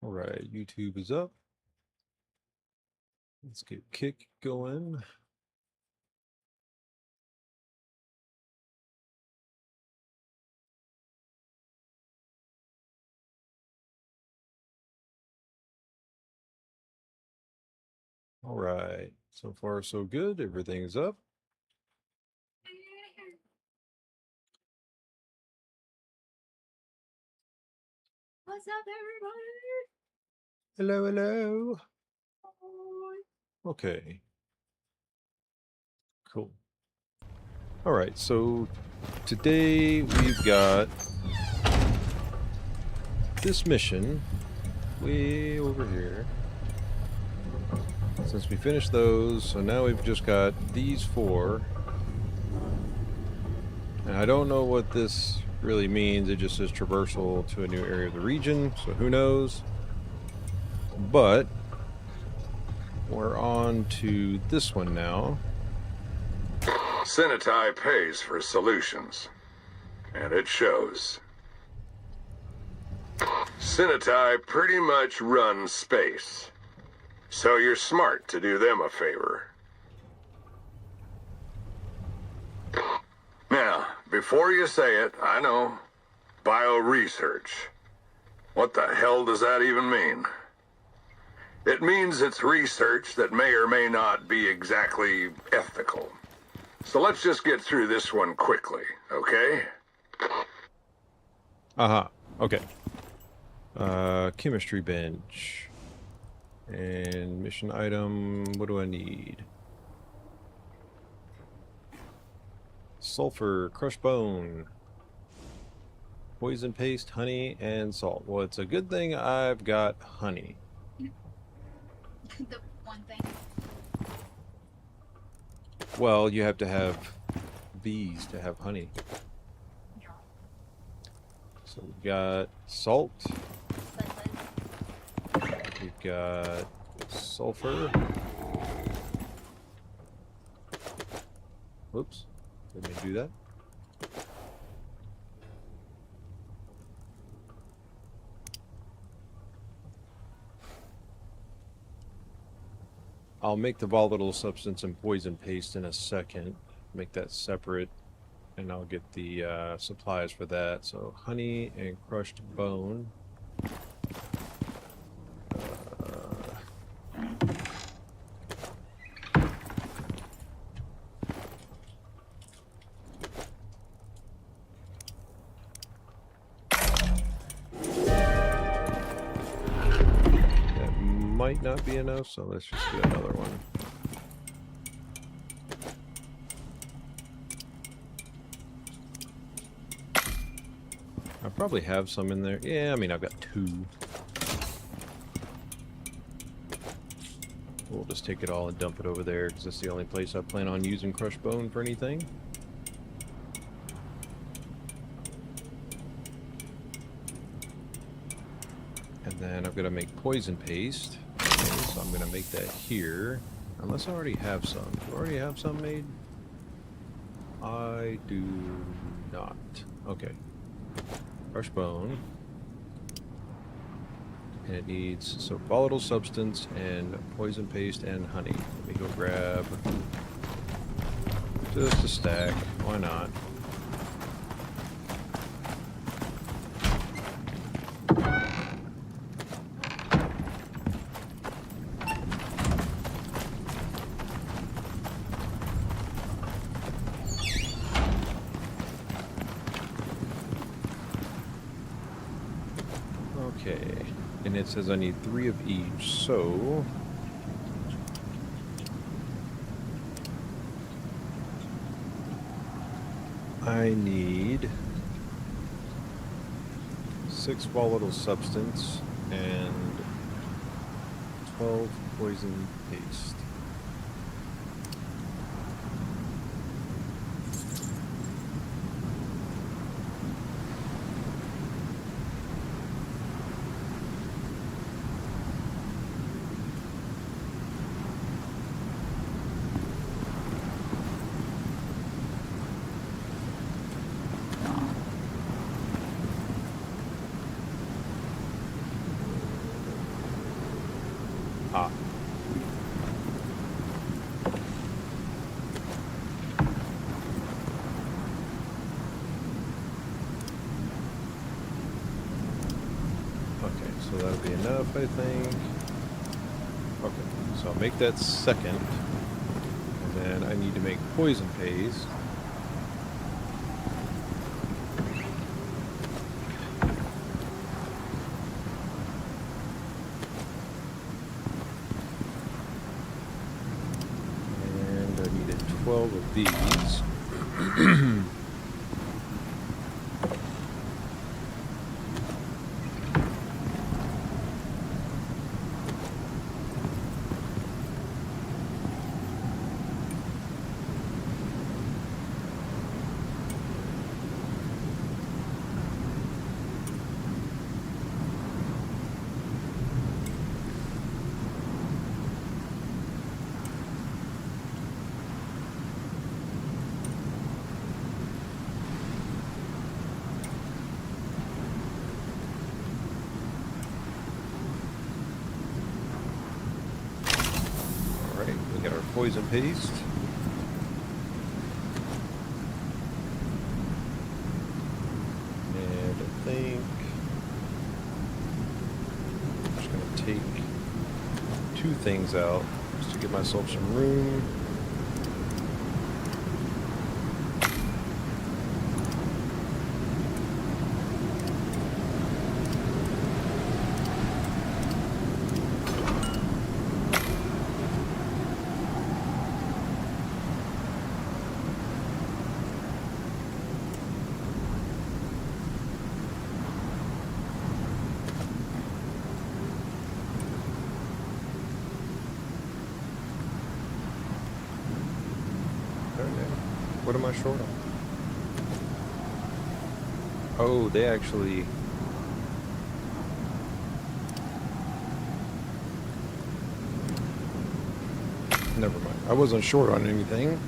All right, YouTube is up. Let's get Kick going. All right, so far so good. Everything's up. What's up, everybody? Hello, hello. Okay. Cool. All right, so today we've got this mission way over here. Since we finished those, so now we've just got these four. And I don't know what this really means. It just says traversal to a new area of the region, so who knows? But we're on to this one now. Cinetai pays for solutions, and it shows. Cinetai pretty much runs space, so you're smart to do them a favor. Now, before you say it, I know, bioresearch. What the hell does that even mean? It means it's research that may or may not be exactly ethical. So let's just get through this one quickly, okay? Okay. Chemistry bench. And mission item, what do I need? Sulfur, crushed bone, poison paste, honey, and salt. Well, it's a good thing I've got honey. The one thing. Well, you have to have bees to have honey. Yeah. So we've got salt. We've got sulfur. Whoops. Didn't mean to do that. I'll make the volatile substance and poison paste in a second. Make that separate, and I'll get the supplies for that. So honey and crushed bone. Might not be enough, so let's just do another one. I probably have some in there. Yeah, I mean, I've got two. We'll just take it all and dump it over there, because that's the only place I plan on using crushed bone for anything. And then I've got to make poison paste. So I'm going to make that here. Unless I already have some. Do I already have some made? I do not. Okay. Crushed bone. And it needs, so volatile substance and poison paste and honey. Let me go grab just a stack. Why not? Okay, and it says I need 3 of each, so I need 6 volatile substance and 12 poison paste. enough, I think. Okay, so I'll make that second. And then I need to make poison paste. And I needed 12 of these. Poison paste. And I think I'm just going to take 2 things out just to give myself some room. What am I short on? Oh, they actually... Never mind. I wasn't short on anything.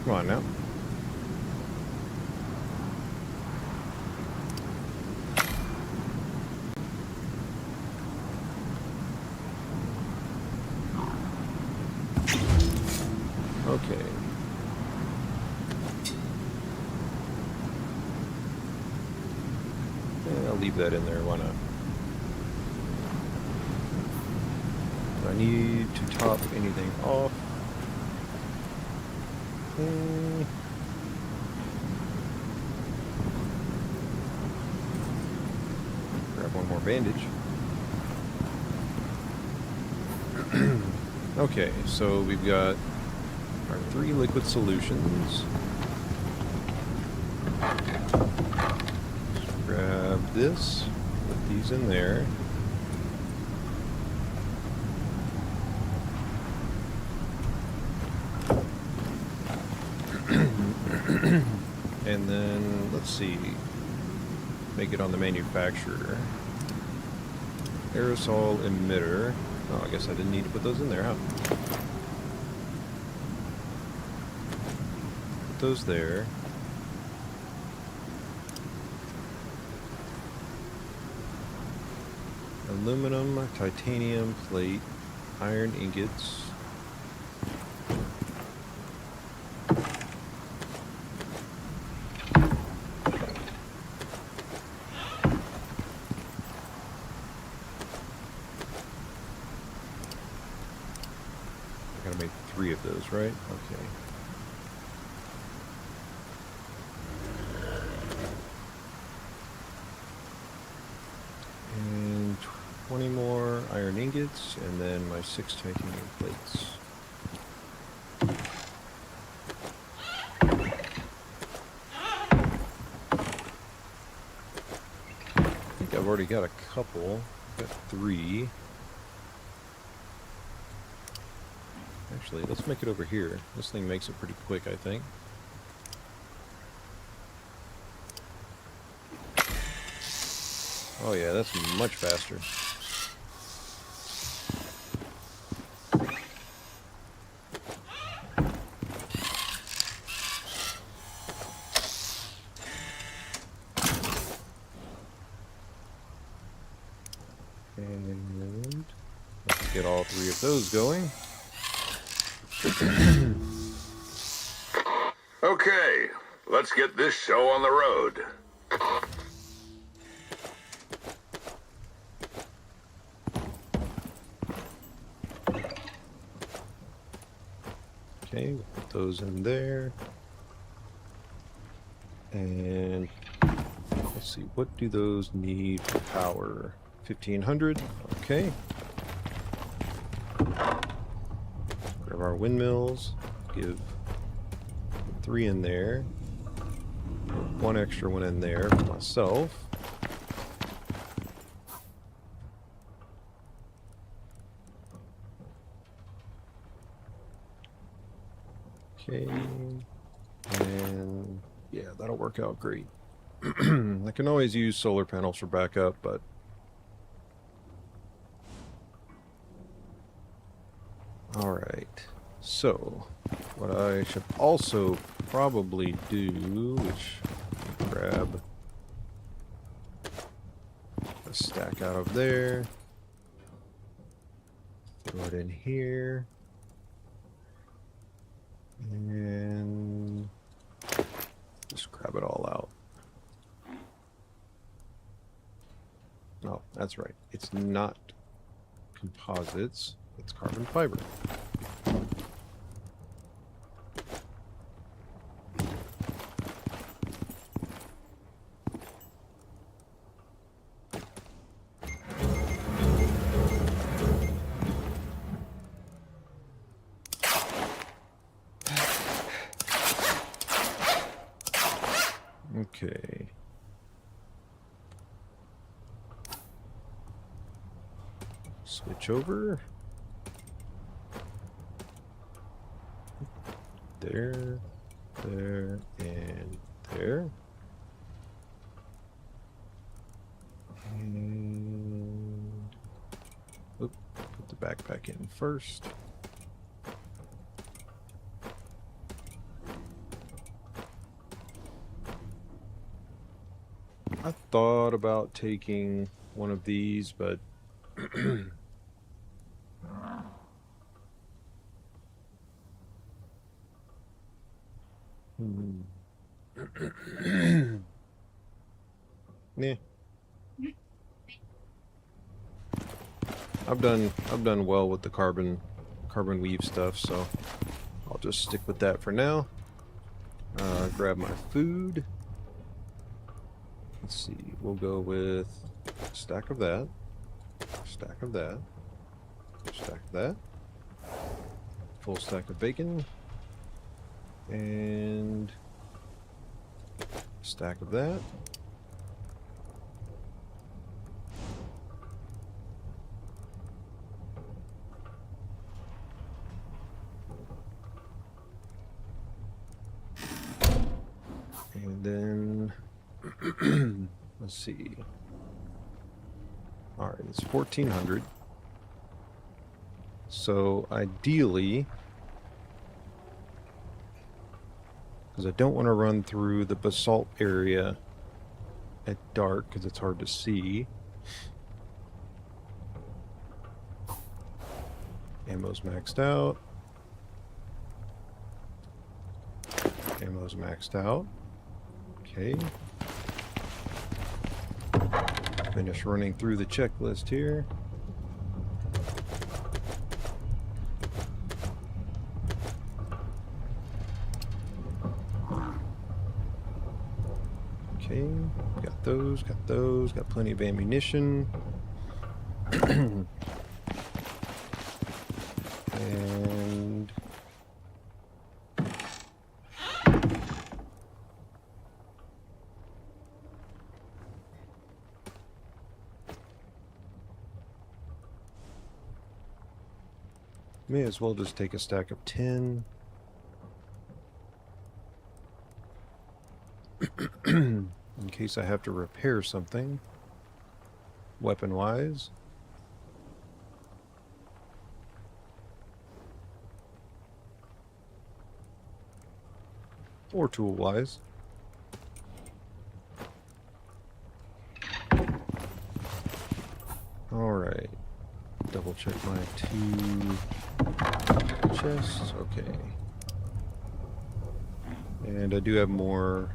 Come on now. Okay. Yeah, I'll leave that in there, why not? Do I need to top anything off? Grab one more bandage. Okay, so we've got our 3 liquid solutions. Just grab this, put these in there. And then, let's see, make it on the manufacturer. Aerosol emitter. Oh, I guess I didn't need to put those in there, huh? Those there. Aluminum, titanium plate, iron ingots. I gotta make 3 of those, right? Okay. And 20 more iron ingots, and then my 6 titanium plates. I think I've already got a couple. I've got 3. Actually, let's make it over here. This thing makes it pretty quick, I think. Oh yeah, that's much faster. And let's get all 3 of those going. Okay, let's get this show on the road. Okay, we'll put those in there. And let's see, what do those need for power? 1500. Okay. Grab our windmills. Give 3 in there. Put 1 extra one in there for myself. Okay. And yeah, that'll work out great. I can always use solar panels for backup, but all right. So what I should also probably do, which grab a stack out of there, throw it in here, and just grab it all out. Oh, that's right. It's not composites, it's carbon fiber. Okay. Switch over. There, there, and there. And oop, put the backpack in first. I thought about taking one of these, but nah. I've done well with the carbon weave stuff, so I'll just stick with that for now. Grab my food. Let's see, we'll go with a stack of that, stack of that, stack of that, full stack of bacon, and a stack of that. And then let's see. All right, it's 1400. So ideally, because I don't want to run through the basalt area at dark because it's hard to see. Ammo's maxed out. Ammo's maxed out. Okay. Finish running through the checklist here. Okay, got those, got plenty of ammunition. And may as well just take a stack of 10. In case I have to repair something, weapon-wise. Or tool-wise. Alright. Double check my 2 chests. Okay. And I do have more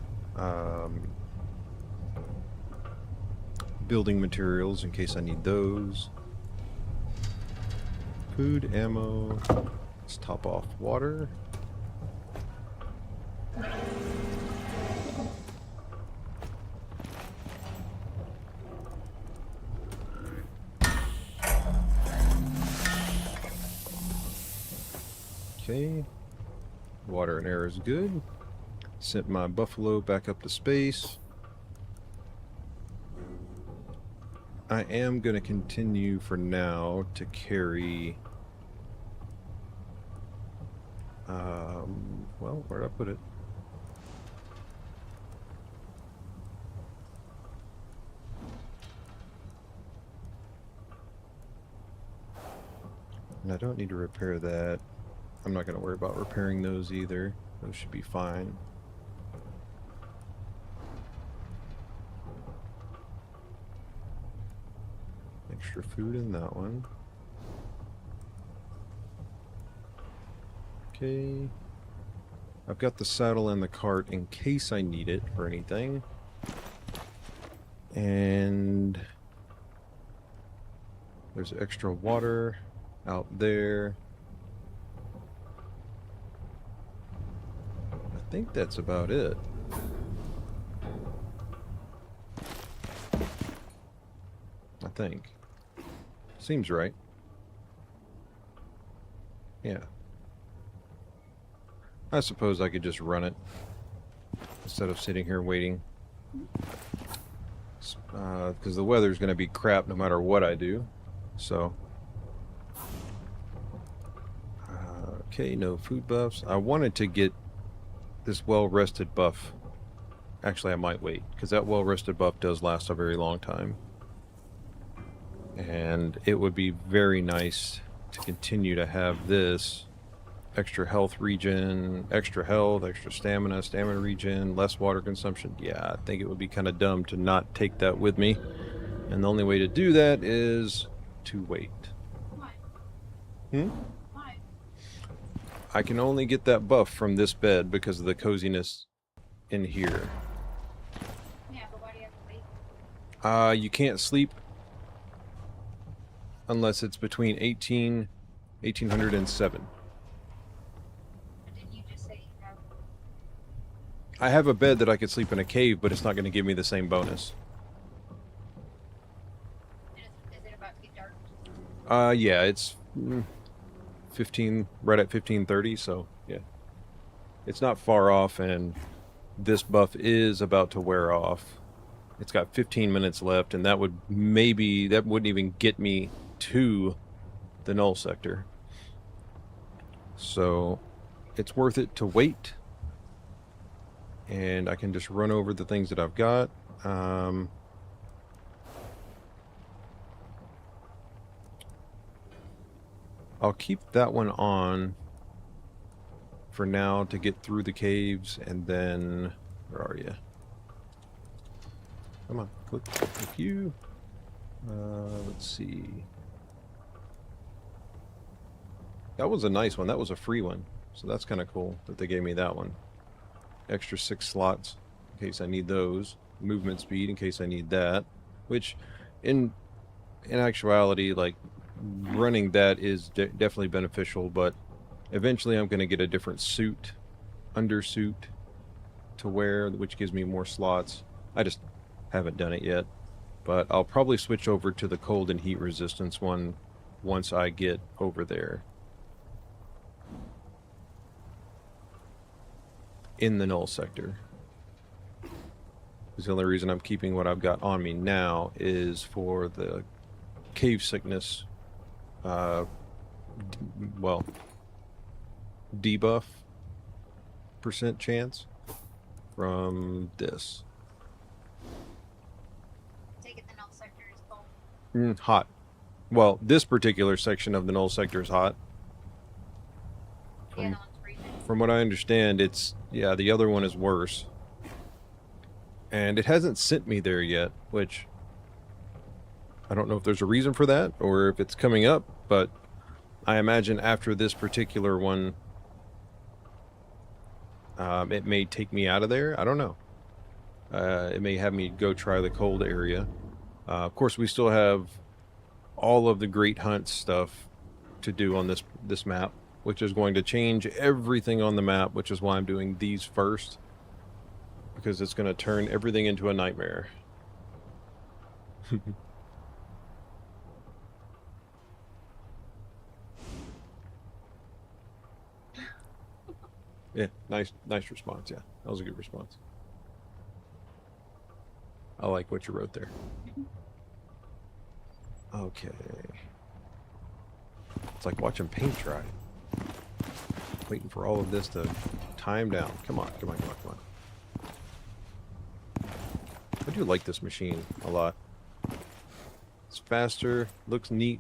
building materials in case I need those. Food, ammo. Let's top off water. Okay. Water and air is good. Sent my buffalo back up to space. I am going to continue for now to carry... well, where'd I put it? And I don't need to repair that. I'm not going to worry about repairing those either. Those should be fine. Extra food in that one. Okay. I've got the saddle and the cart in case I need it for anything. And there's extra water out there. I think that's about it. I think. Seems right. Yeah. I suppose I could just run it instead of sitting here waiting. Because the weather's going to be crap no matter what I do. So. Okay, no food buffs. I wanted to get this well-rested buff. Actually, I might wait, because that well-rested buff does last a very long time. And it would be very nice to continue to have this extra health regen, extra health, extra stamina, stamina regen, less water consumption. Yeah, I think it would be kind of dumb to not take that with me. And the only way to do that is to wait. Why? Hmm? Why? I can only get that buff from this bed because of the coziness in here. Yeah, but why do you have to wait? You can't sleep unless it's between 1800 and 7. Or didn't you just say you have... I have a bed that I could sleep in a cave, but it's not going to give me the same bonus. Is it about to get dark? Yeah, it's 15, right at 15:30, so yeah. It's not far off, and this buff is about to wear off. It's got 15 minutes left, and that wouldn't even get me to the null sector. So it's worth it to wait, and I can just run over the things that I've got. I'll keep that one on for now to get through the caves, and then where are you? Come on, click you. Let's see. That was a nice one. That was a free one. So that's kind of cool that they gave me that one. Extra 6 slots in case I need those. Movement speed in case I need that. Which, in actuality, like, running that is definitely beneficial, but eventually I'm going to get a different suit, undersuit, to wear, which gives me more slots. I just haven't done it yet. But I'll probably switch over to the cold and heat resistance one once I get over there. In the null sector. Because the only reason I'm keeping what I've got on me now is for the cave sickness, well, debuff % chance from this. Take it the null sector is cold. Hot. Well, this particular section of the null sector is hot. The other one's freezing. From what I understand, it's, yeah, the other one is worse. And it hasn't sent me there yet, which I don't know if there's a reason for that or if it's coming up, but I imagine after this particular one, it may take me out of there. I don't know. It may have me go try the cold area. Of course, we still have all of the Great Hunt stuff to do on this map, which is going to change everything on the map, which is why I'm doing these first, because it's going to turn everything into a nightmare. Yeah, nice response. Yeah, that was a good response. I like what you wrote there. Okay. It's like watching paint dry. Waiting for all of this to time down. Come on, come on, come on, come on. I do like this machine a lot. It's faster, looks neat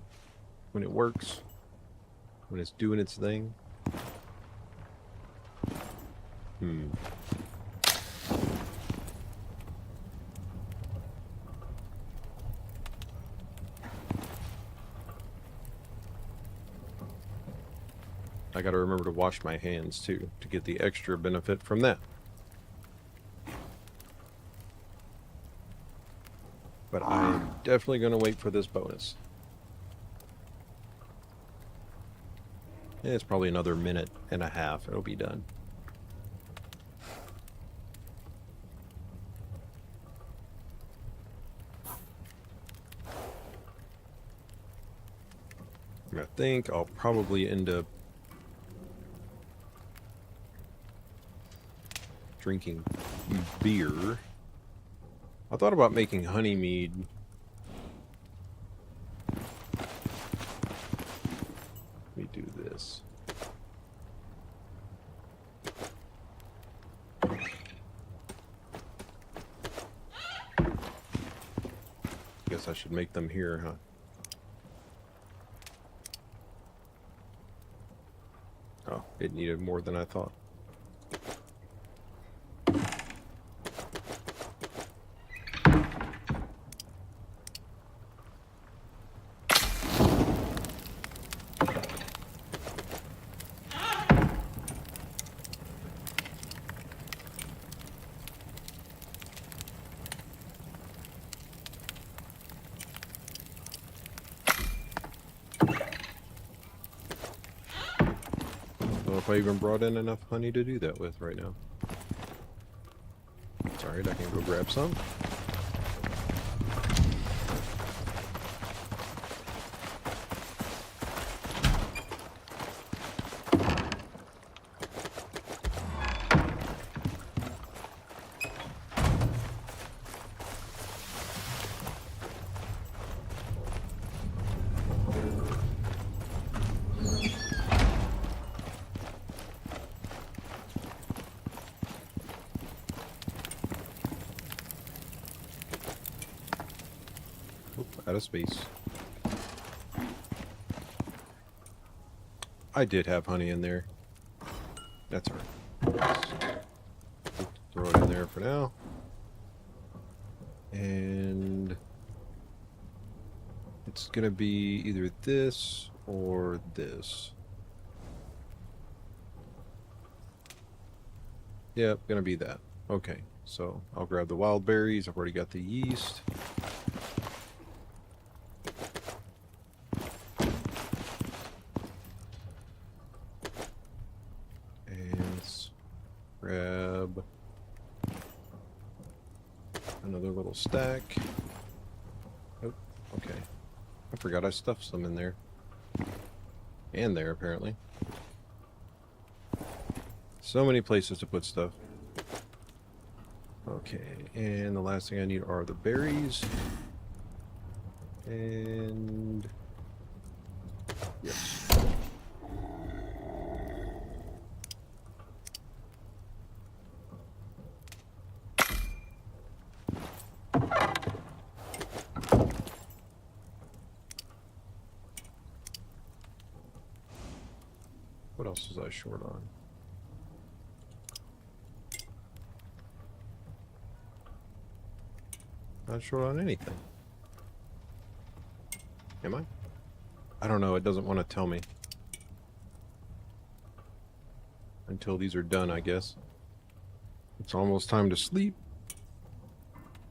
when it works, when it's doing its thing. I gotta remember to wash my hands too, to get the extra benefit from that. But I'm definitely gonna wait for this bonus. It's probably another minute and a half, it'll be done. I think I'll probably end up drinking beer. I thought about making honey mead. Let me do this. Guess I should make them here, huh? Oh, it needed more than I thought. If I even brought in enough honey to do that with right now. It's alright, I can go grab some. Out of space. I did have honey in there. That's alright. Throw it in there for now. And it's gonna be either this or this. Yep, gonna be that. Okay, so I'll grab the wild berries. I've already got the yeast. Grab another little stack. Oh, okay. I forgot I stuffed some in there. And there, apparently. So many places to put stuff. Okay, and the last thing I need are the berries. And... yes. What else was I short on? Not short on anything. Am I? I don't know, it doesn't want to tell me. Until these are done, I guess. It's almost time to sleep.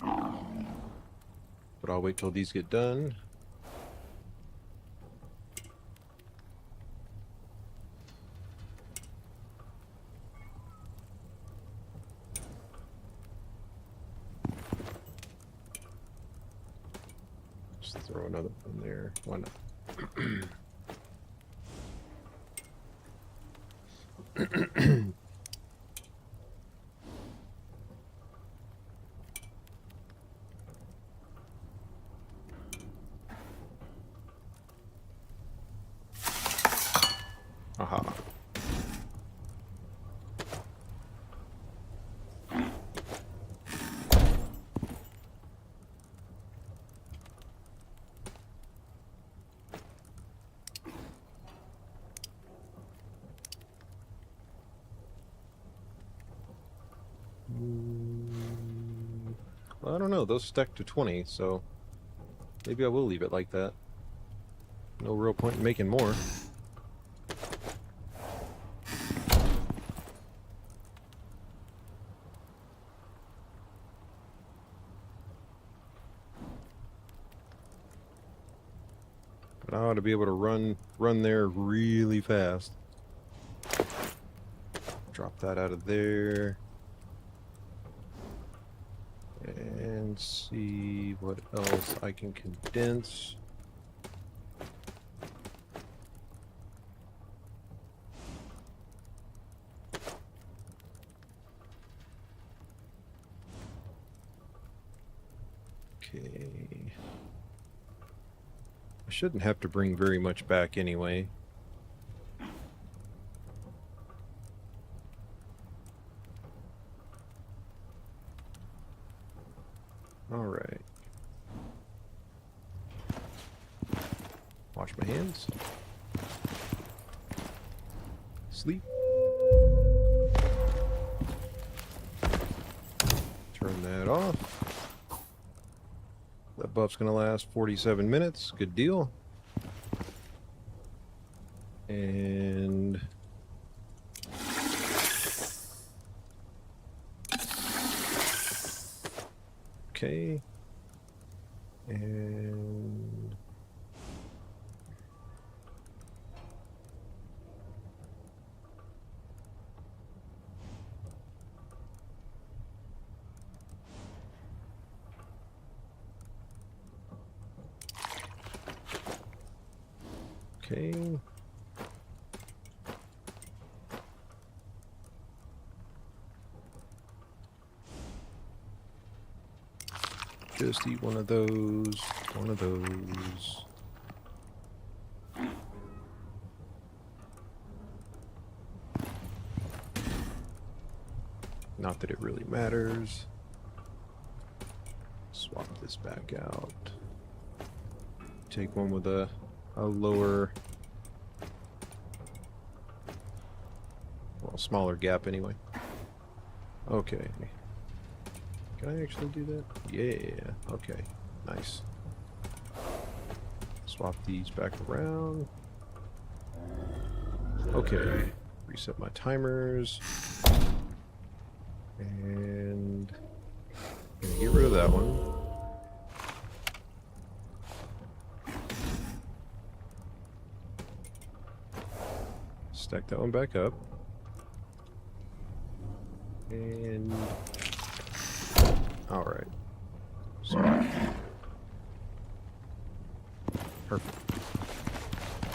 But I'll wait till these get done. Throw another one there. Why not? know. Those stack to 20, so maybe I will leave it like that. No real point in making more. But I ought to be able to run there really fast. Drop that out of there. And see what else I can condense. Okay. I shouldn't have to bring very much back anyway. All right. Wash my hands. Sleep. Turn that off. That buff's gonna last 47 minutes. Good deal. And okay. And okay. Just eat one of those, one of those. Not that it really matters. Swap this back out. Take one with a lower, well, smaller gap anyway. Okay. Can I actually do that? Yeah. Okay. Nice. Swap these back around. Okay. Reset my timers. And gonna get rid of that one. Stack that one back up. And all right. So perfect.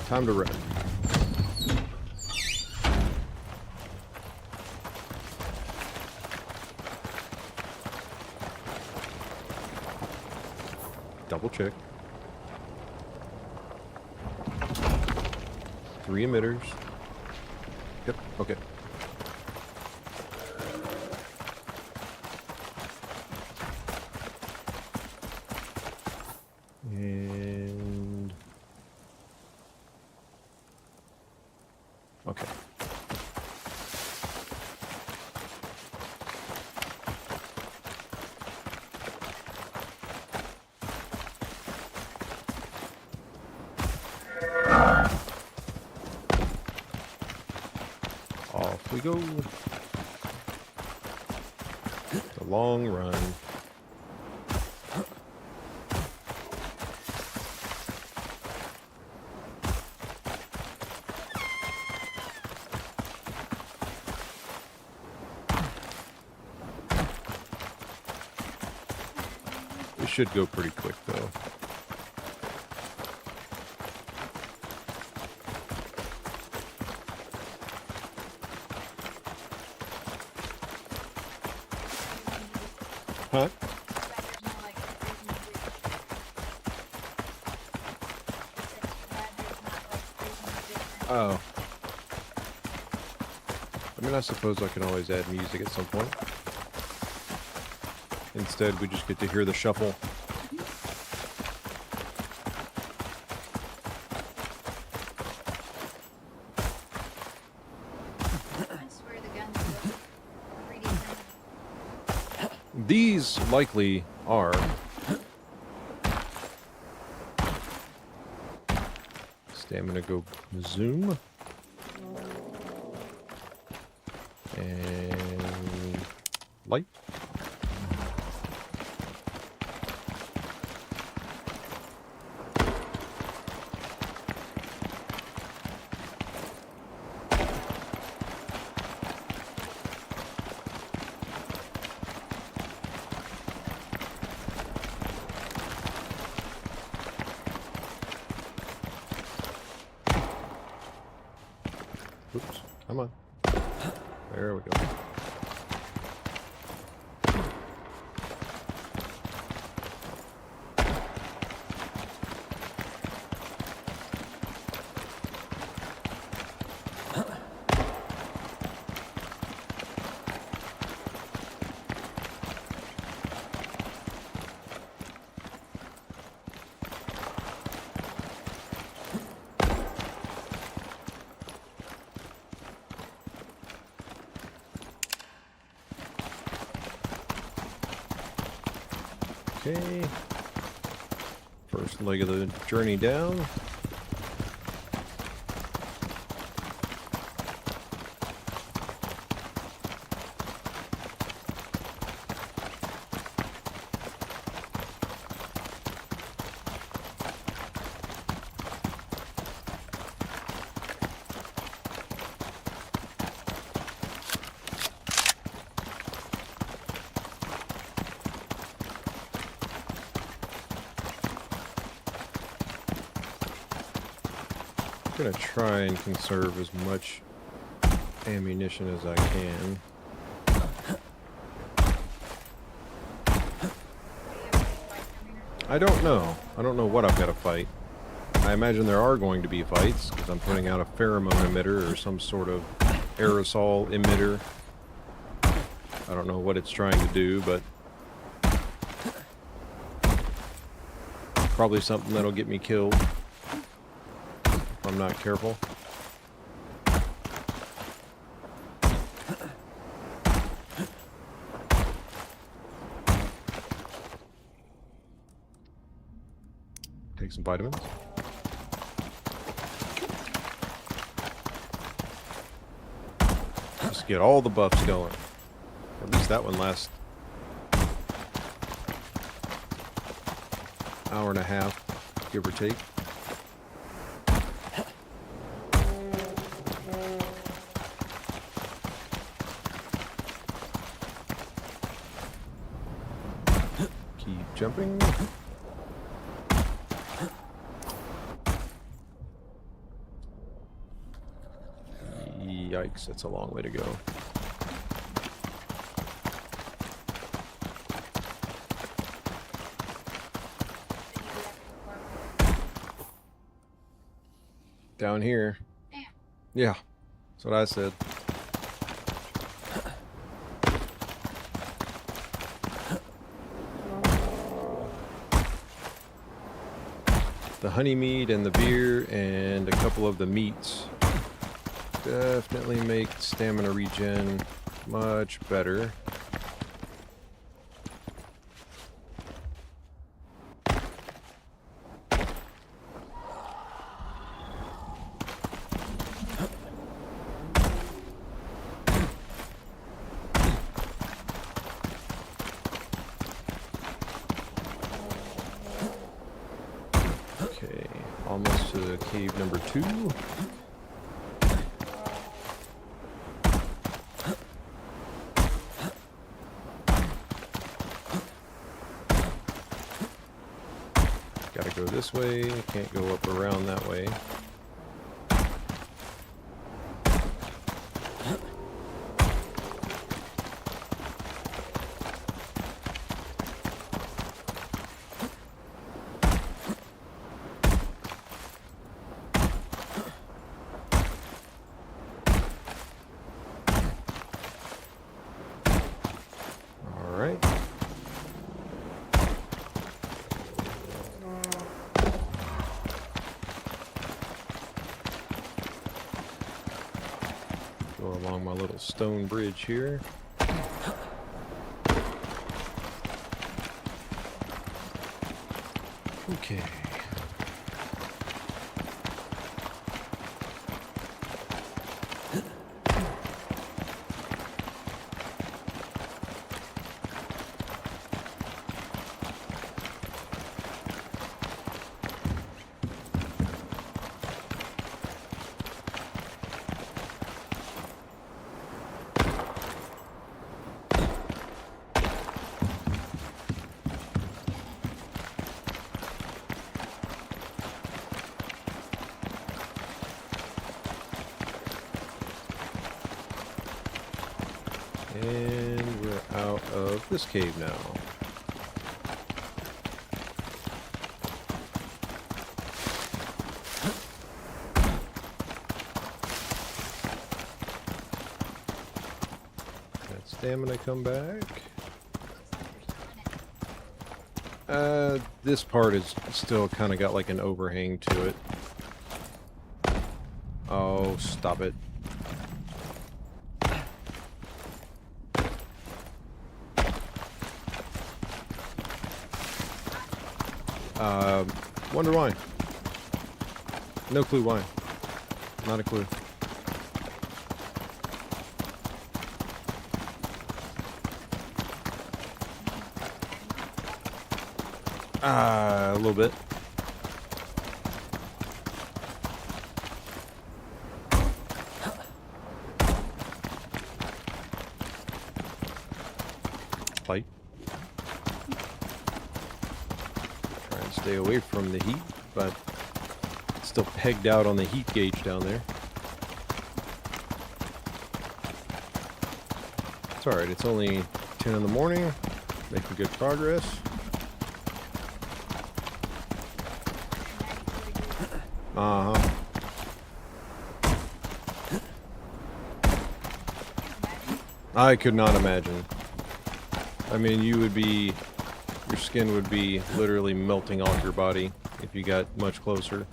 Time to run. Double check. 3 emitters. Yep, okay. And okay. Off we go. The long run. It should go pretty quick though. Huh? Oh. I mean, I suppose I can always add music at some point. Instead, we just get to hear the shuffle. These likely R. Stamina go zoom. And light. Oops, come on. There we go. Okay. First leg of the journey down. I'm gonna try and conserve as much ammunition as I can. I don't know. I don't know what I've got to fight. I imagine there are going to be fights because I'm putting out a pheromone emitter or some sort of aerosol emitter. I don't know what it's trying to do, but probably something that'll get me killed. I'm not careful. Take some vitamins. Just get all the buffs going. At least that one lasts hour and a half, give or take. Jumping. Yikes, that's a long way to go. Down here. Yeah, that's what I said. The honey mead and the beer and a couple of the meats definitely make stamina regen much better. Almost to cave number 2. Gotta go this way, can't go up around that way. Go along my little stone bridge here. Okay. And we're out of this cave now. That stamina come back. This part is still kind of got like an overhang to it. Oh, stop it. Wonder why. No clue why. Not a clue. A little bit. Light. Try and stay away from the heat, but it's still pegged out on the heat gauge down there. It's alright, it's only 10 in the morning. Making good progress. Uh-huh. I could not imagine. I mean, you would be... Your skin would be literally melting off your body if you got much closer.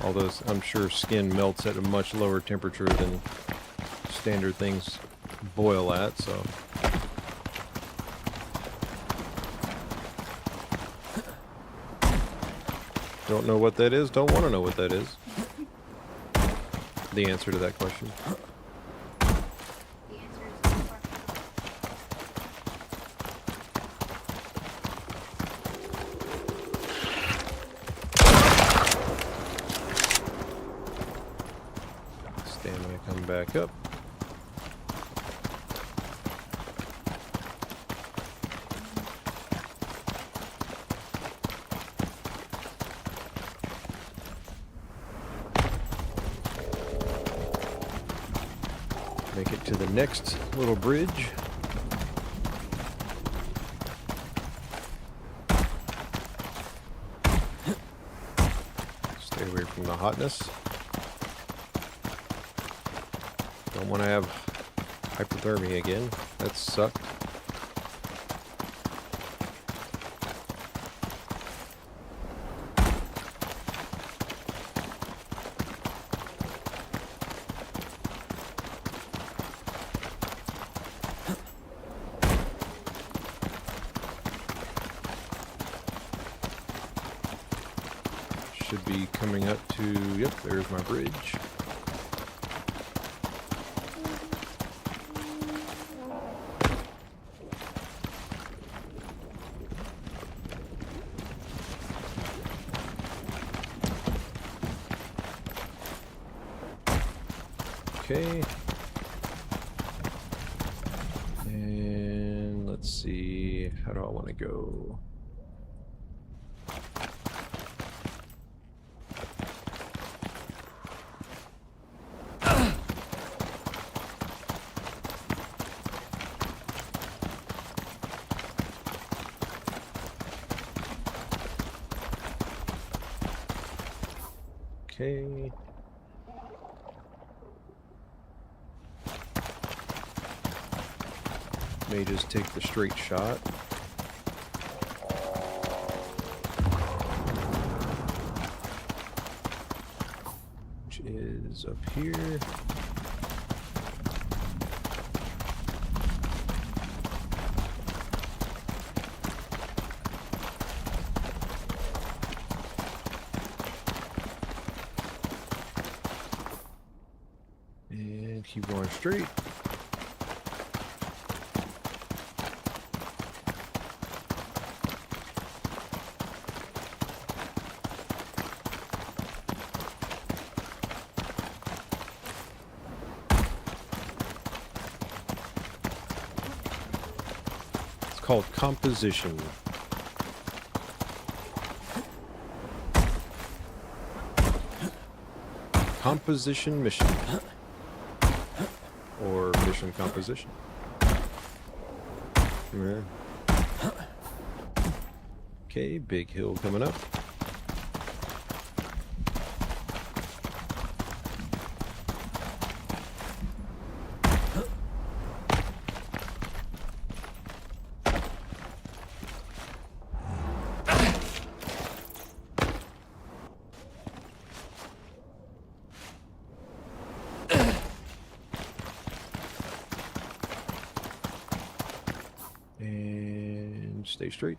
Although I'm sure skin melts at a much lower temperature than standard things boil at, so... Don't know what that is, don't want to know what that is. The answer to that question. The answer is no question. Stamina come back up. Make it to the next little bridge. Stay away from the hotness. Don't want to have hypothermia again. That sucked. Should be coming up to, yep, there's my bridge. Okay. And let's see, how do I want to go? Okay. May just take the straight shot. Which is up here. And keep going straight. It's called composition. Composition mission. Or mission composition. Yeah. Okay, big hill coming up. And stay straight.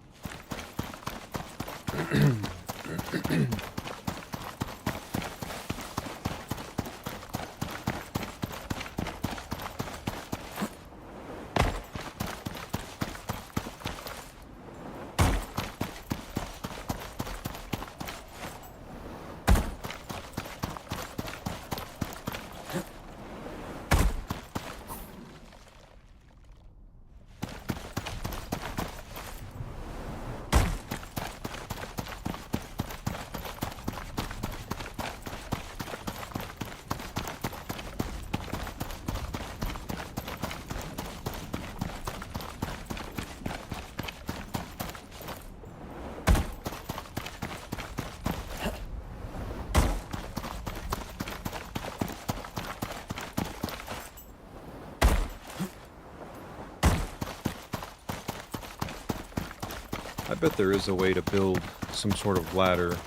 I bet there is a way to build some sort of ladder,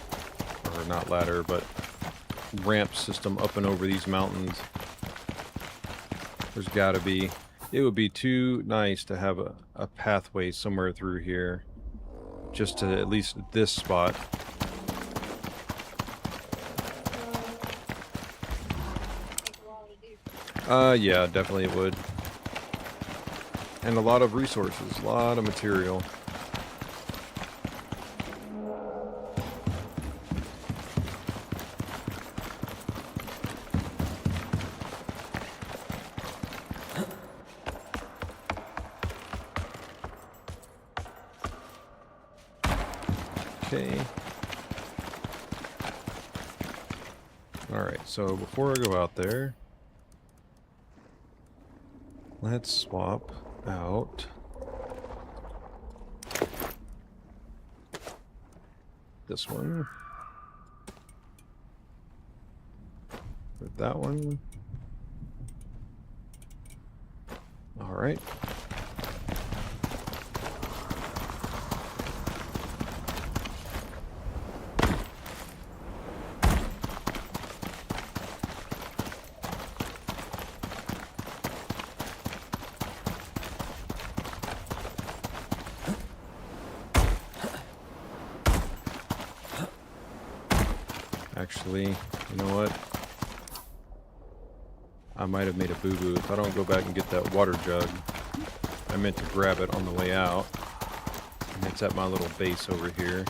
or not ladder, but ramp system up and over these mountains. There's gotta be. It would be too nice to have a pathway somewhere through here, just to at least this spot. Yeah, definitely it would. And a lot of resources, a lot of material. Okay. Alright, so before I go out there, let's swap out this one with that one. Alright. Actually, you know what? I might have made a boo-boo. If I don't go back and get that water jug, I meant to grab it on the way out. And it's at my little base over here.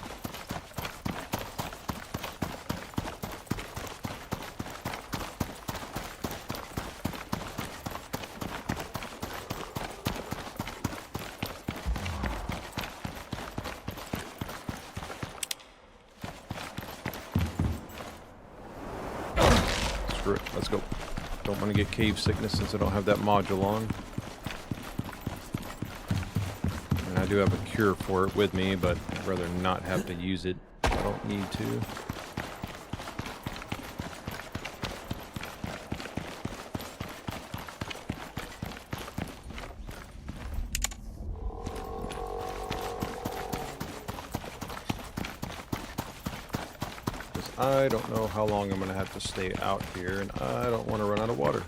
Screw it. Let's go. Don't want to get cave sickness since I don't have that module on. And I do have a cure for it with me, but I'd rather not have to use it if I don't need to. I don't know how long I'm going to have to stay out here, and I don't want to run out of water.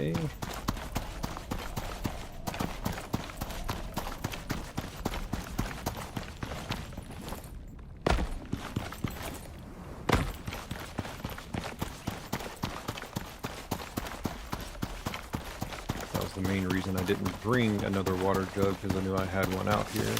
Okay. That was the main reason I didn't bring another water jug, because I knew I had one out here.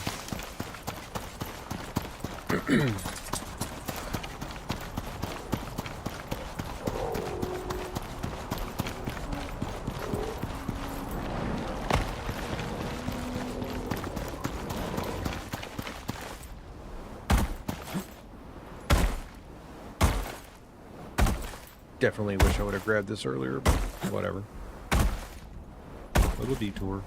Definitely wish I would have grabbed this earlier, but whatever. Little detour.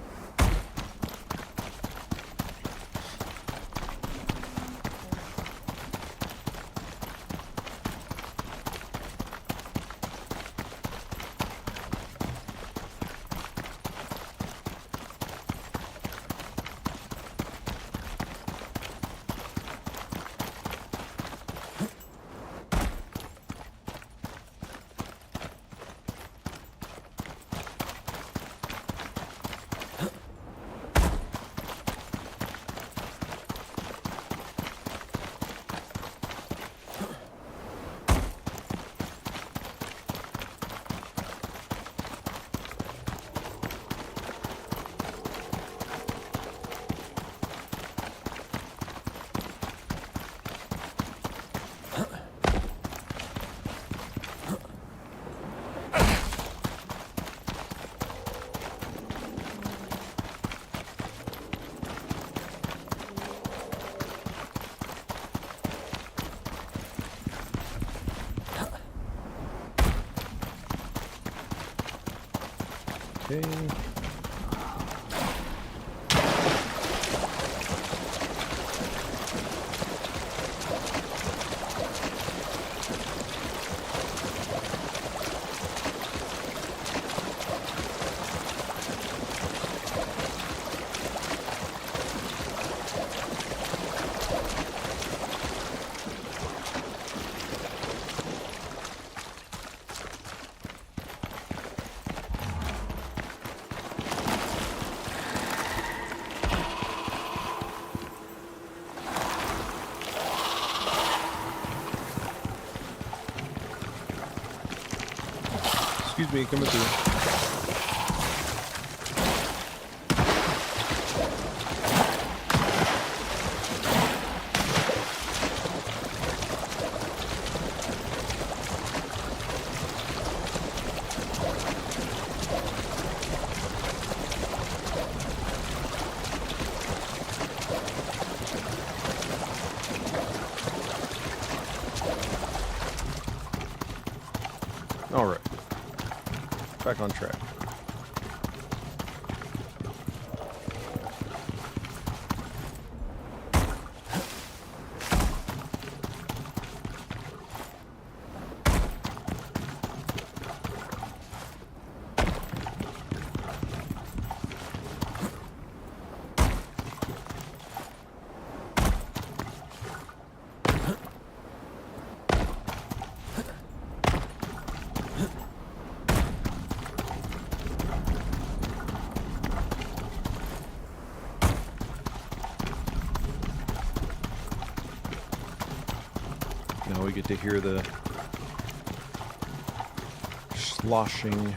Okay. Excuse me, coming through. All right. Back on track. Now we get to hear the sloshing.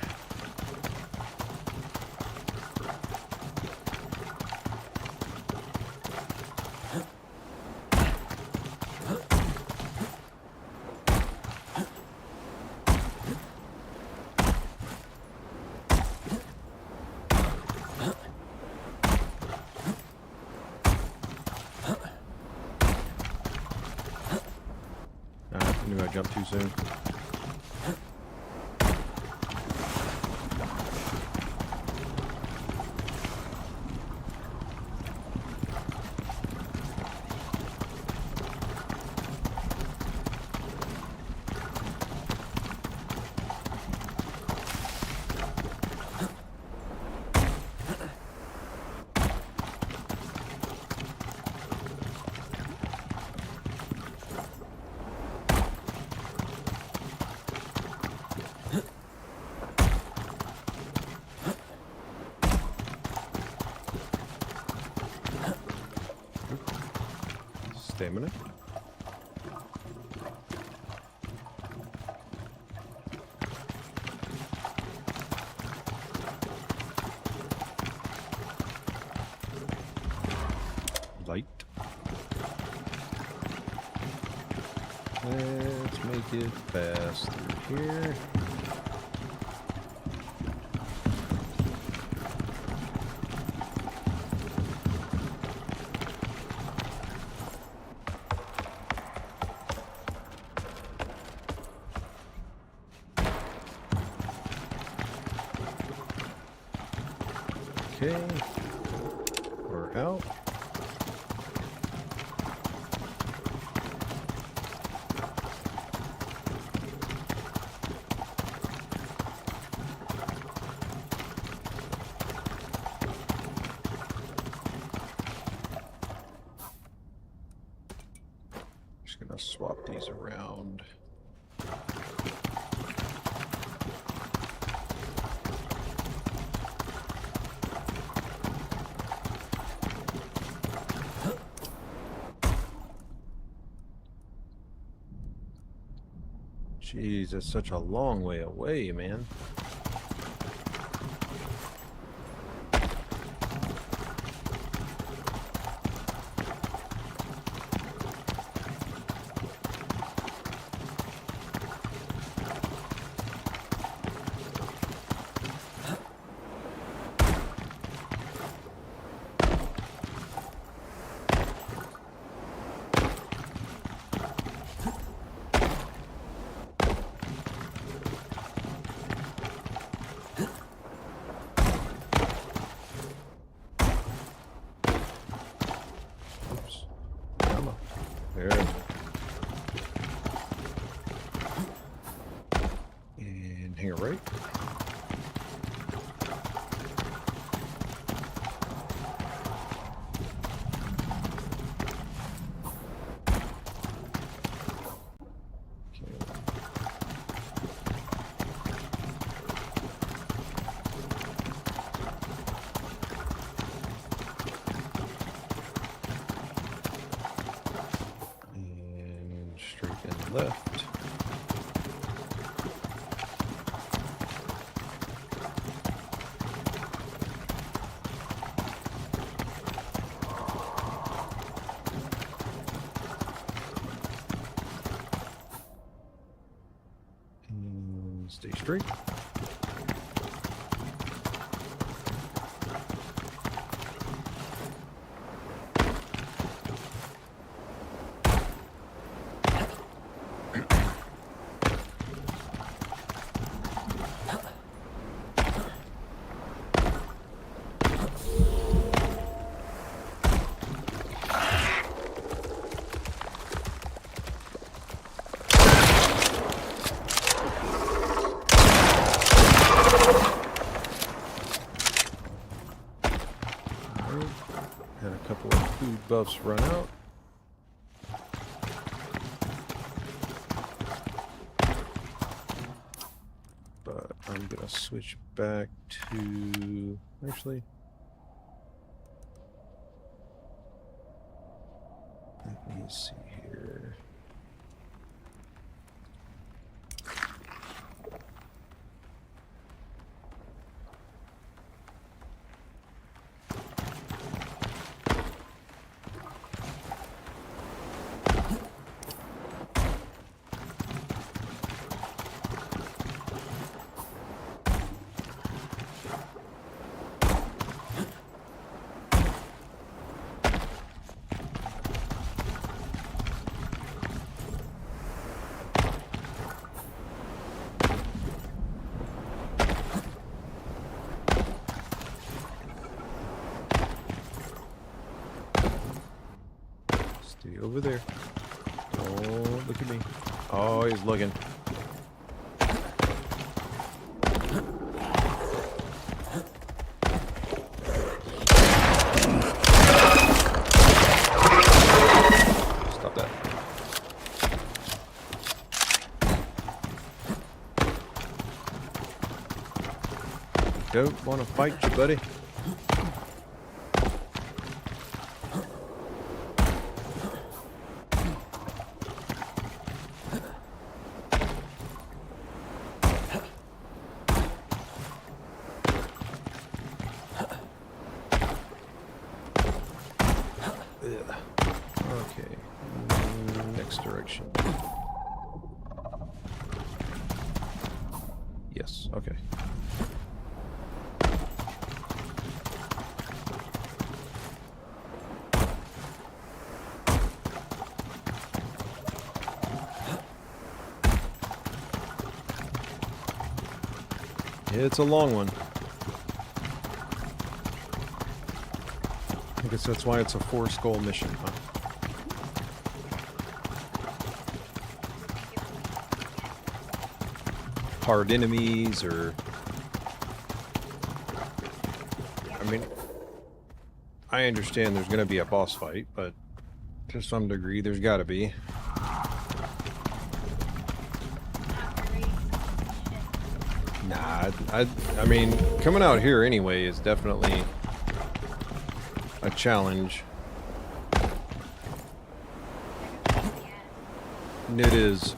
I knew I jumped too soon. stamina. Light. Let's make it pass through here. Okay, we're out. Just gonna swap these around. Jeez, that's such a long way away, man. There. And hang it right. Left. And stay straight. Had a couple of food buffs run out. But I'm gonna switch back to actually. Let me see here. Stay over there. Don't look at me. Oh, he's looking. Stop that. Don't want to fight you, buddy. this direction. Yes, okay. It's a long one. I guess that's why it's a 4-skull mission, huh? Hard enemies, or... I mean, I understand there's going to be a boss fight, but to some degree there's got to be. Nah, I mean, coming out here anyway is definitely a challenge. And it is.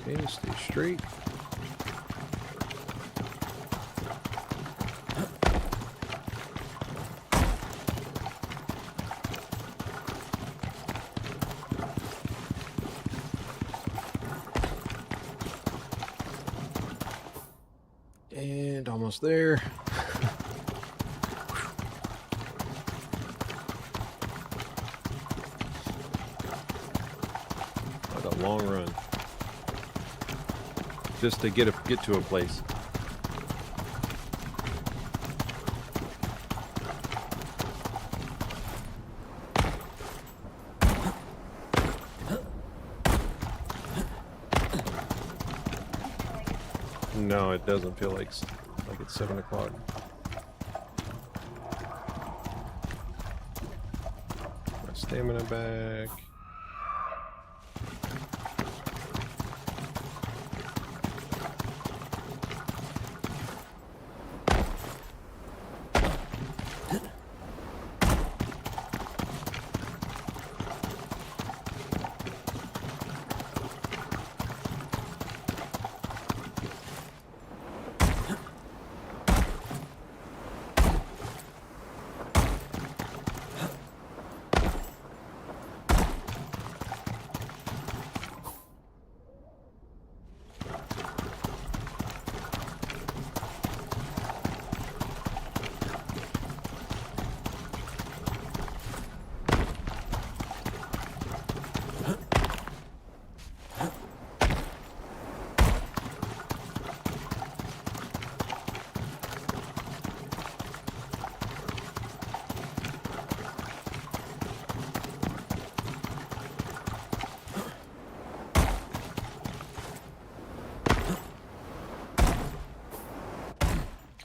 Okay, stay straight. And almost there. What a long run. Just to get to a place. No, it doesn't feel like it's 7 o'clock. My stamina back.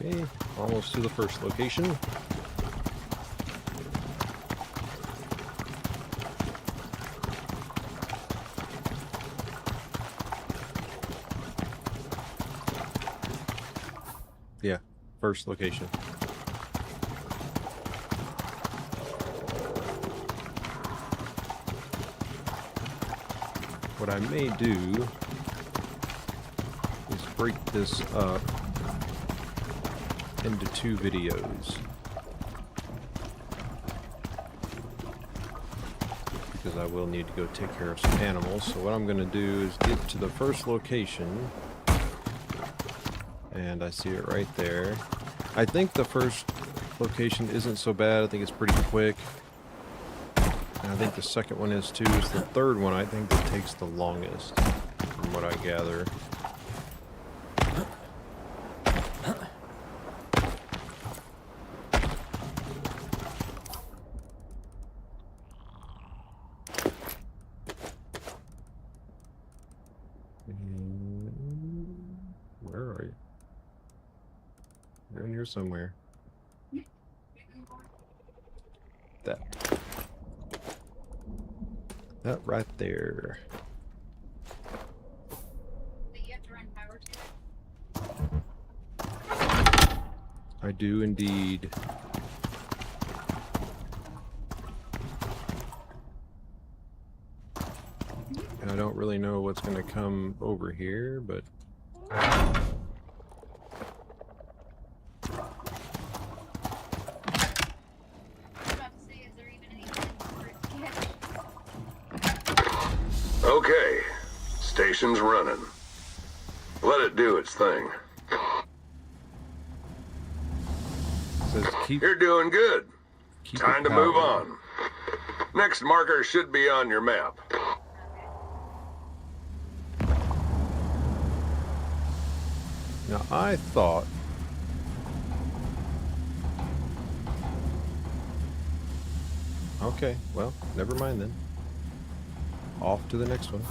Okay, almost to the first location. Yeah, first location. What I may do is break this up into 2 videos, because I will need to go take care of some animals. So what I'm going to do is get to the first location, and I see it right there. I think the first location isn't so bad. I think it's pretty quick. I think the second one is too. It's the third one I think that takes the longest, from what I gather. Where are you? You're in here somewhere. That right there. But you have to run power to it. I do indeed. I don't really know what's going to come over here, but Okay, station's running. Let it do its thing. it says keep. You're doing good. Keep Time it to move powered. on. Next marker should be on your map. Now I thought. Okay, well, never mind then. Off to the next one.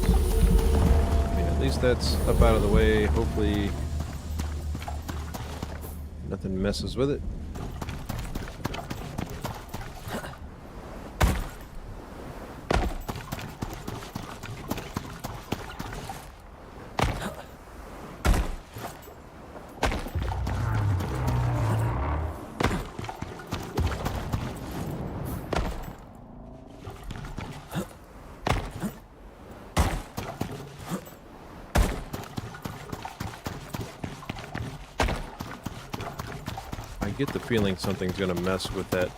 I mean, at least that's up out of the way. Hopefully, nothing messes with it. I get the feeling something's gonna mess with that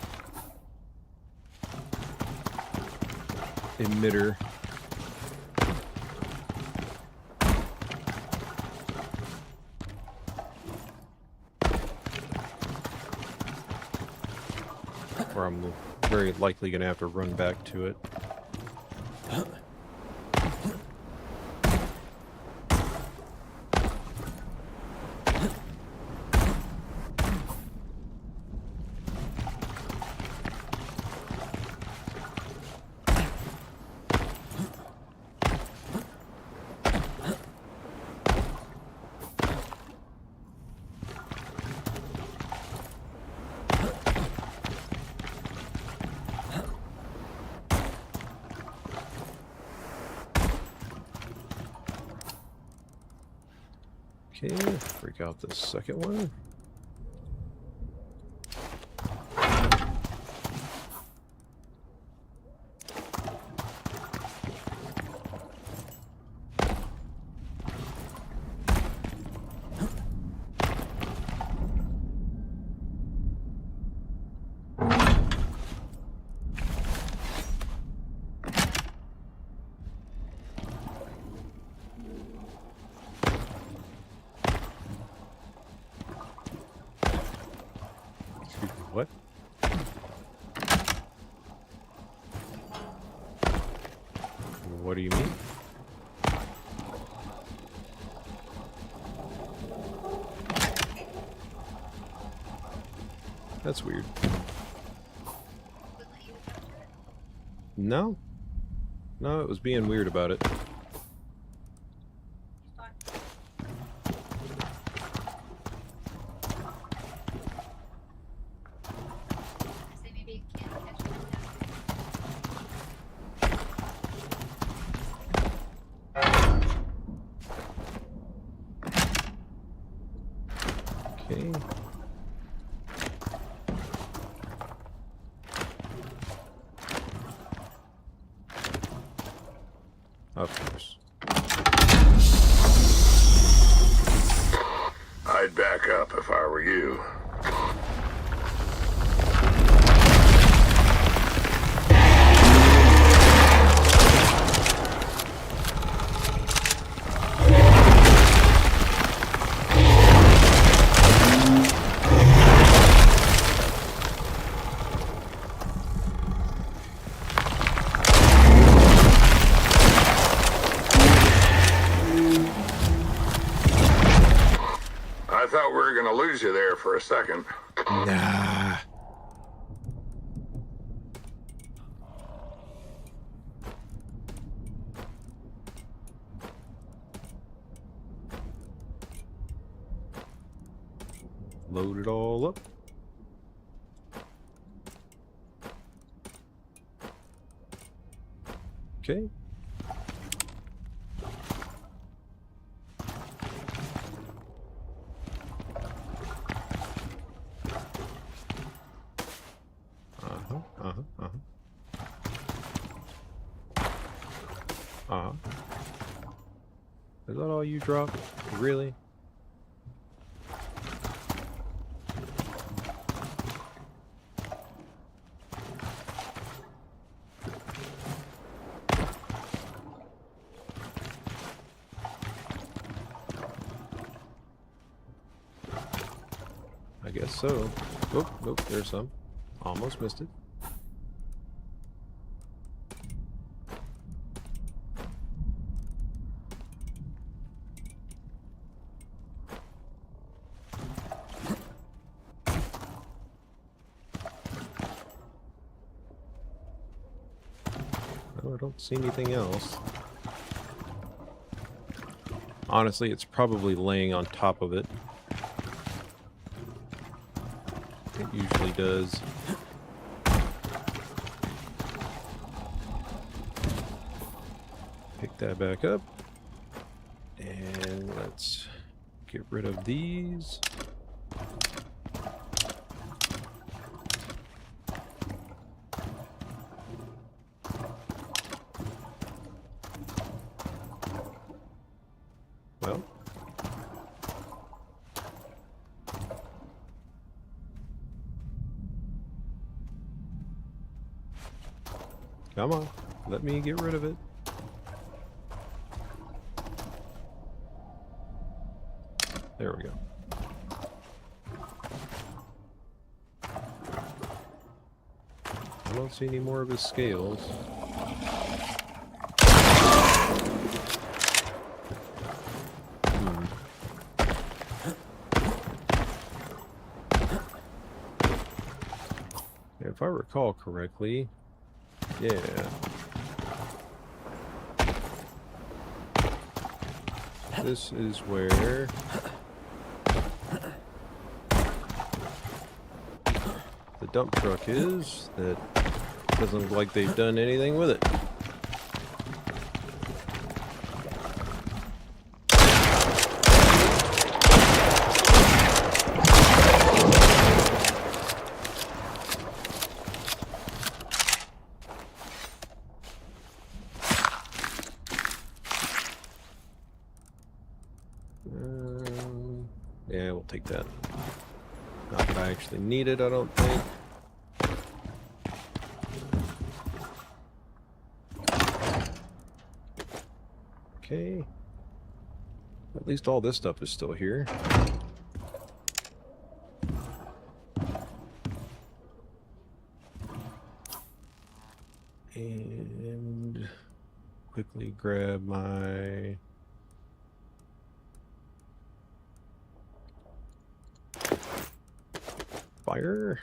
emitter. Or I'm very likely gonna have to run back to it. Okay, freak out the second one. What? What do you mean? That's weird. No. No, it was being weird about it. Okay. Of course. I'd back up if I were you. lose you there for a second. Nah. Load it all up. Okay. Is that all you dropped? Really? I guess so. Oh, nope, there's some. Almost missed it. Oh, I don't see anything else. Honestly, it's probably laying on top of it. It usually does. Pick that back up. And let's get rid of these. Well. Come on, let me get rid of it. There we go. I don't see any more of his scales. If I recall correctly, yeah. This is where the dump truck is. That doesn't look like they've done anything with it. Yeah, we'll take that. Not that I actually need it, I don't think. Okay. At least all this stuff is still here. And quickly grab my fire.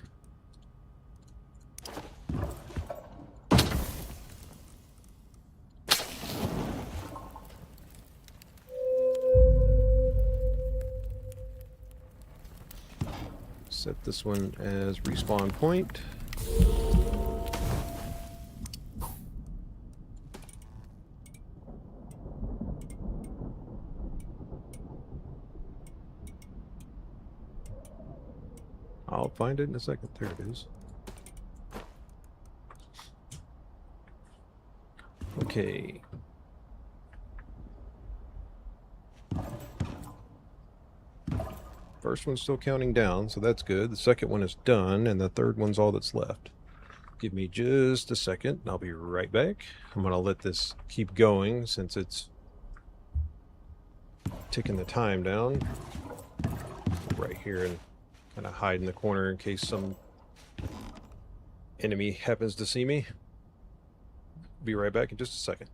Set this one as respawn point. I'll find it in a second. There it is. Okay. First one's still counting down, so that's good. The second one is done, and the third one's all that's left. Give me just a second, and I'll be right back. I'm going to let this keep going since it's ticking the time down. Right here and kind of hide in the corner in case some enemy happens to see me. Be right back in just a second.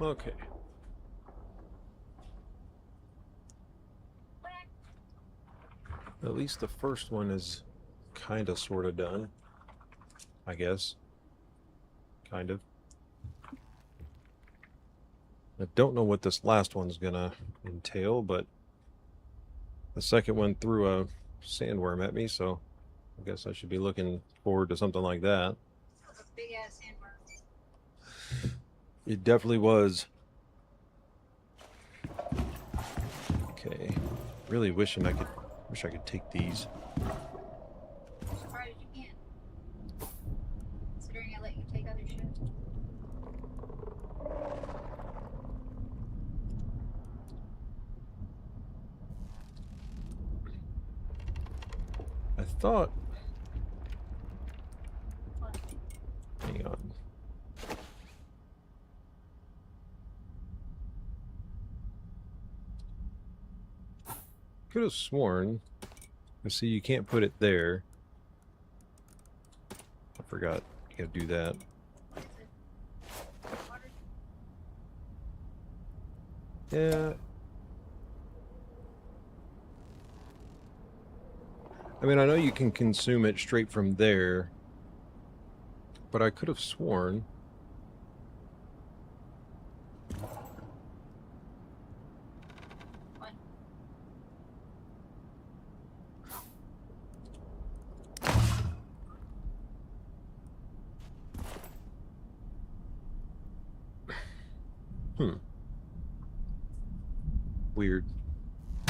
Okay. At least the first one is kind of sort of done, I guess. Kind of. I don't know what this last one's gonna entail, but the second one threw a sandworm at me, so I guess I should be looking forward to something like that. That's a big ass sandworm. It definitely was. Okay. Really wish I could take these. I'm surprised you can't. Considering I let you take other shit. I thought. What? Hang on. Could have sworn. See, you can't put it there. I forgot. You gotta do that. What is it? Water? Yeah. I mean, I know you can consume it straight from there, but I could have sworn. What? Weird. I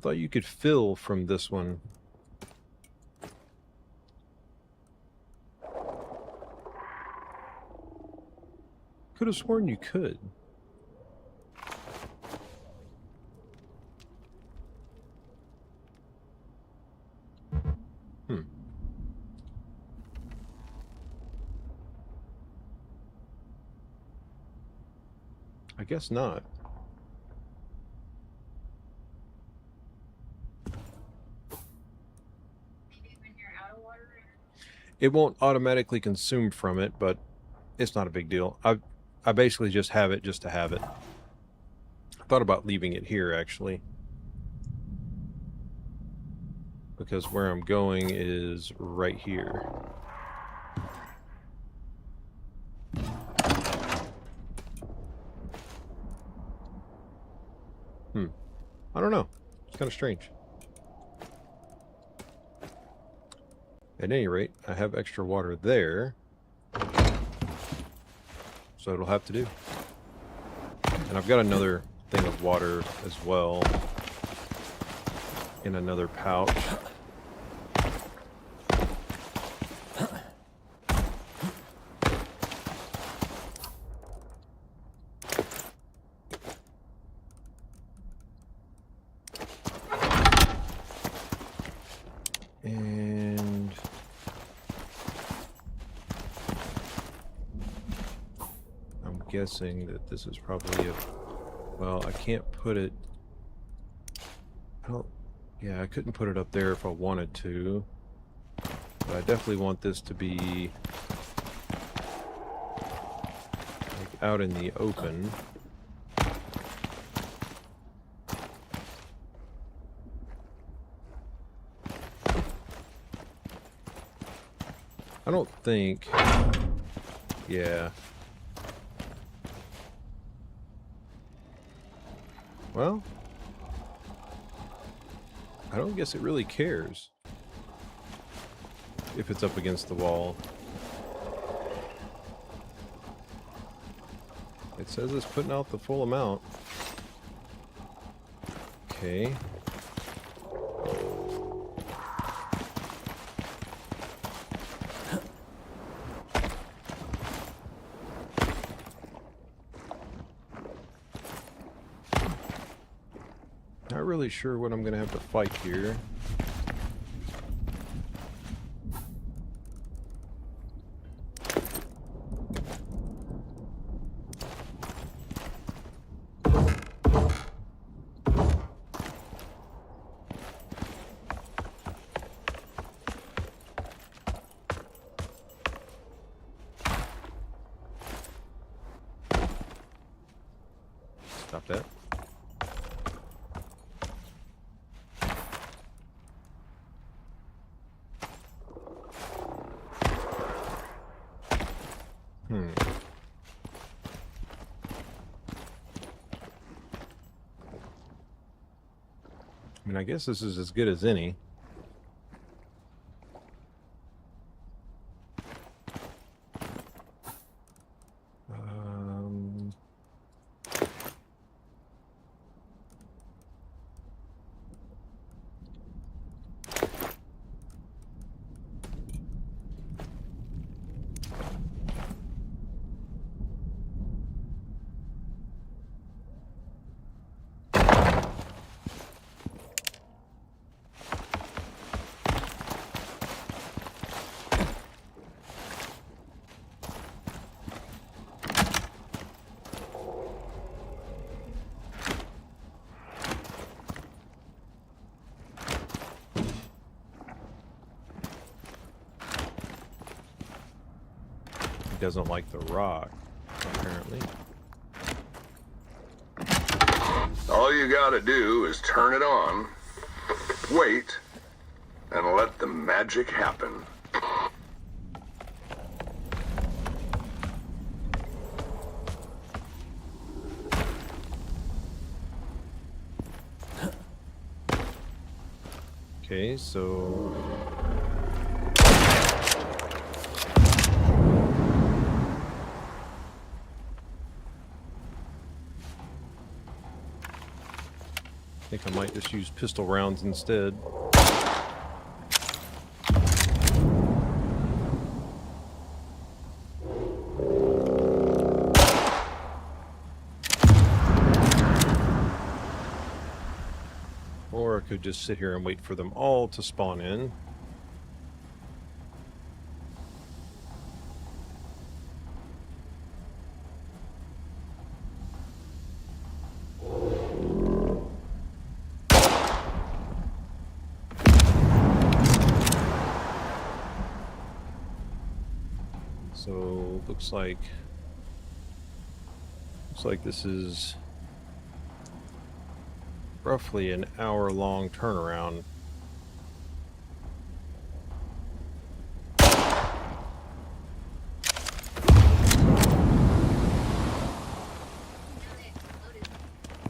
thought you could fill from this one. Could have sworn you could. I guess not. Maybe when you're out of water? It won't automatically consume from it, but it's not a big deal. I basically just have it just to have it. I thought about leaving it here, actually. Because where I'm going is right here. I don't know. It's kind of strange. At any rate, I have extra water there. So it'll have to do. And I've got another thing of water as well in another pouch. And I'm guessing that this is probably a... Well, I can't put it... Yeah, I couldn't put it up there if I wanted to. But I definitely want this to be like out in the open. I don't think... Yeah. Well, I don't guess it really cares if it's up against the wall. It says it's putting out the full amount. Okay. Not really sure what I'm gonna have to fight here. Stop that. I mean, I guess this is as good as any. Doesn't like the rock, apparently. All you gotta do is turn it on, wait, and let the magic happen. Okay, so... I think I might just use pistol rounds instead. Or I could just sit here and wait for them all to spawn in. So looks like this is roughly an hour-long turnaround.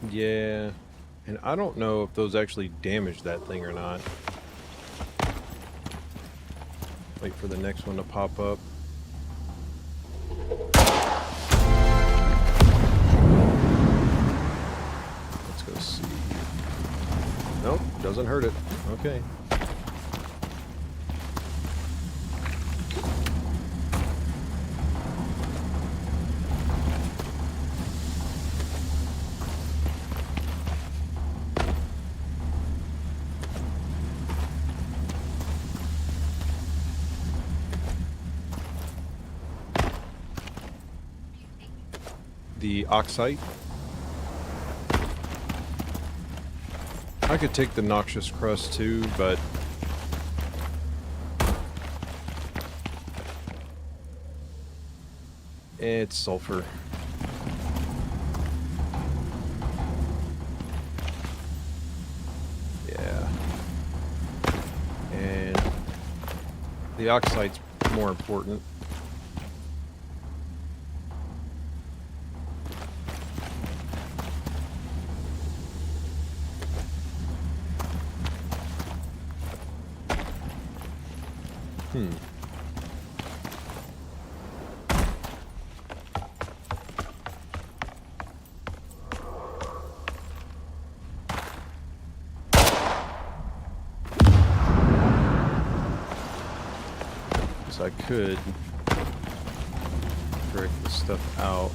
Yeah, and I don't know if those actually damage that thing or not. Wait for the next one to pop up. Nope, doesn't hurt it. Okay. The oxite. I could take the noxious crust too, but it's sulfur. Yeah. And the oxite's more important. So I could break this stuff out.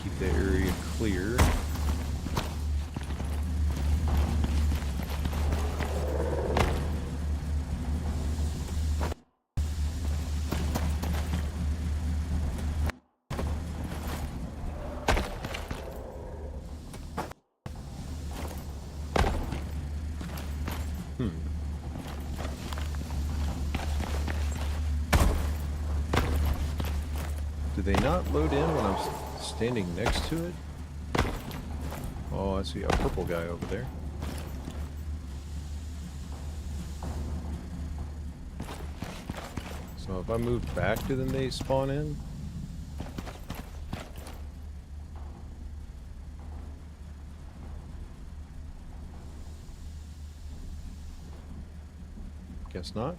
Keep the area clear. Do they not load in when I'm standing next to it? Oh, I see a purple guy over there. So if I move back, do then they spawn in? Guess not.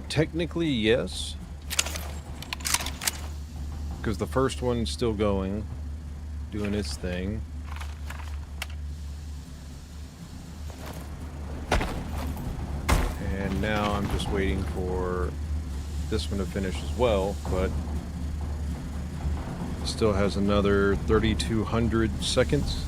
Technically, yes. Because the first one's still going, doing its thing. And now I'm just waiting for this one to finish as well, but still has another 3,200 seconds.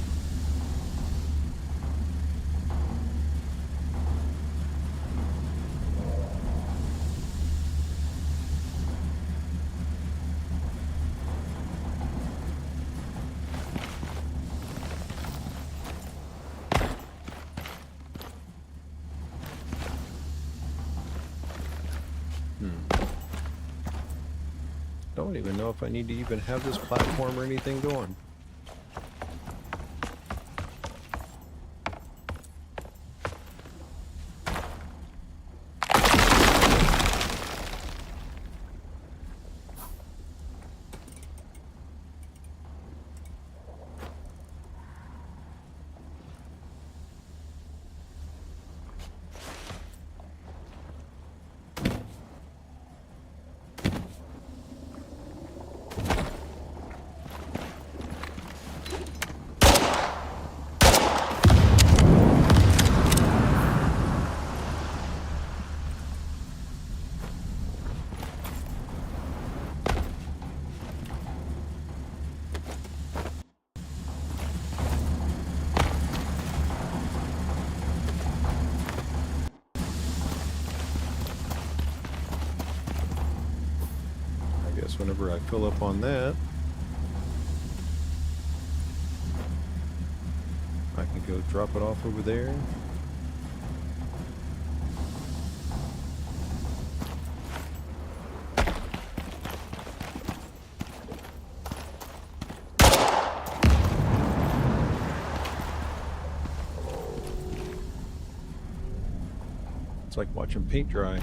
Don't even know if I need to even have this platform or anything going. Whenever I fill up on that, I can go drop it off over there. It's like watching paint dry.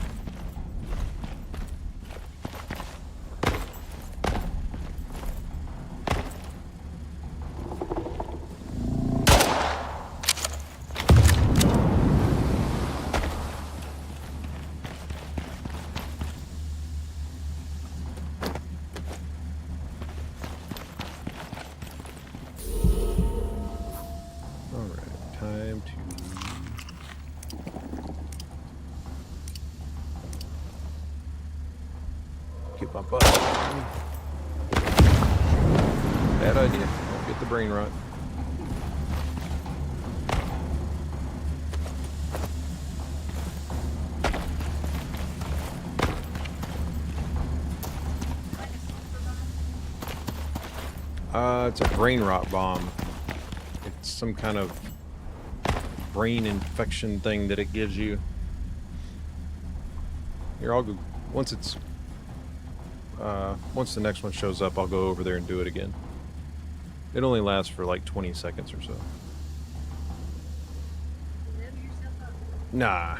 Get my butt. Bad idea. Don't get the brain rot. It's a brain rot bomb. It's some kind of brain infection thing that it gives you. Here, I'll go once it's once the next one shows up. I'll go over there and do it again. It only lasts for like 20 seconds or so. Live yourself up. Nah.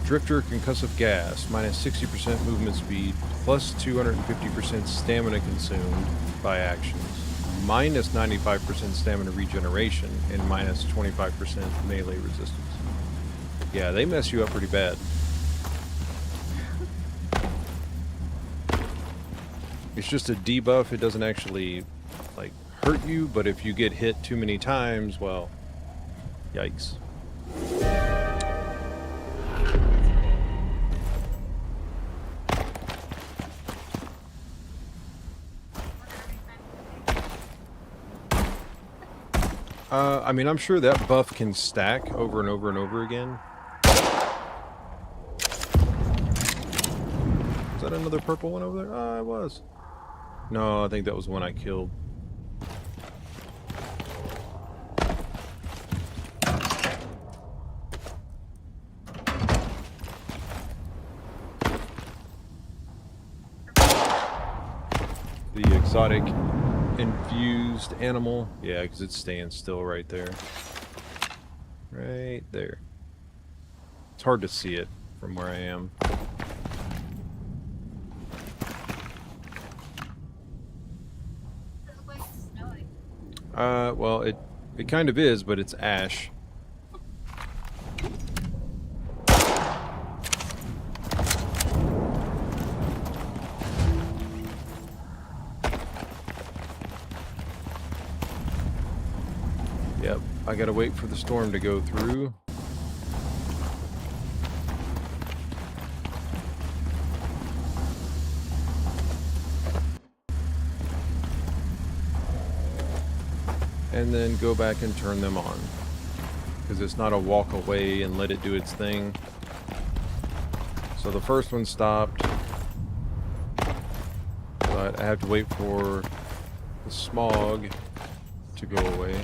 Drifter concussive gas, minus 60% movement speed, plus 250% stamina consumed by actions, minus 95% stamina regeneration, and minus 25% melee resistance. Yeah, they mess you up pretty bad. It's just a debuff. It doesn't actually, like, hurt you, but if you get hit too many times, well, yikes. I mean, I'm sure that buff can stack over and over and over again. Was that another purple one over there? Ah, it was. No, I think that was the one I killed. The exotic infused animal. Yeah, because it's staying still right there. Right there. It's hard to see it from where I am. This place is snowing. Well, it kind of is, but it's ash. Yep, I gotta wait for the storm to go through. And then go back and turn them on. Because it's not a walk away and let it do its thing. So the first one stopped. But I have to wait for the smog to go away.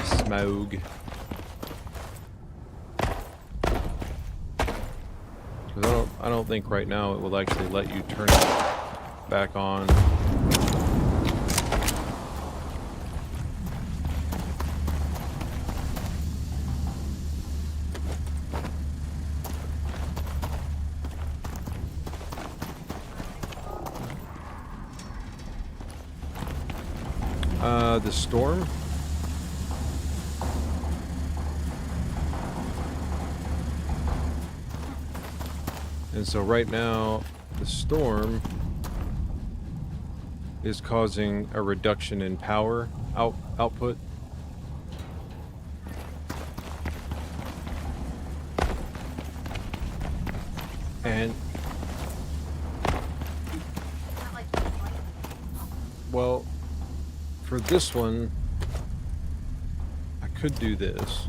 Smog. Because I don't think right now it will actually let you turn it back on. The storm. And so right now, the storm is causing a reduction in power output. And Not like the light. well, for this one, I could do this.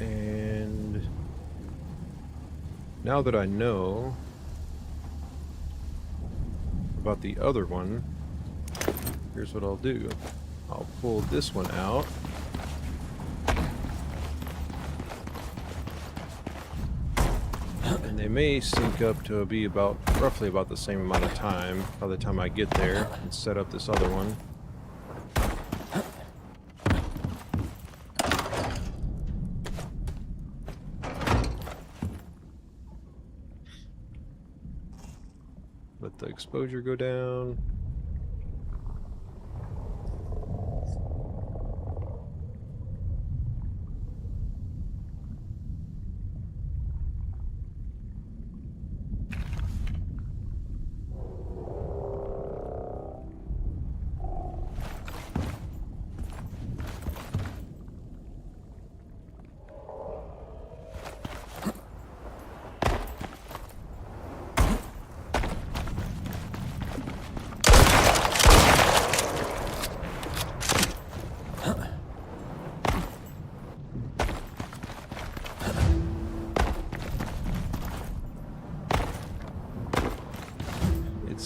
And now that I know about the other one, here's what I'll do. I'll pull this one out. And they may sync up to be roughly about the same amount of time by the time I get there and set up this other one. Let the exposure go down.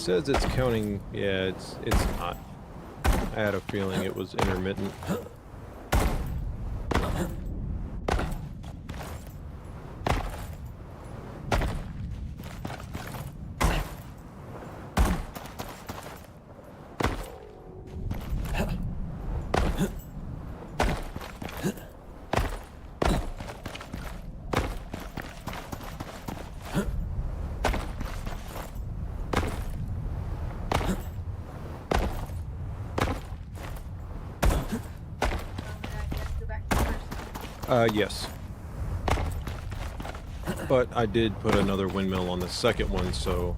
says it's counting. Yeah, it's not. I had a feeling it was intermittent. Yes. But I did put another windmill on the second one, so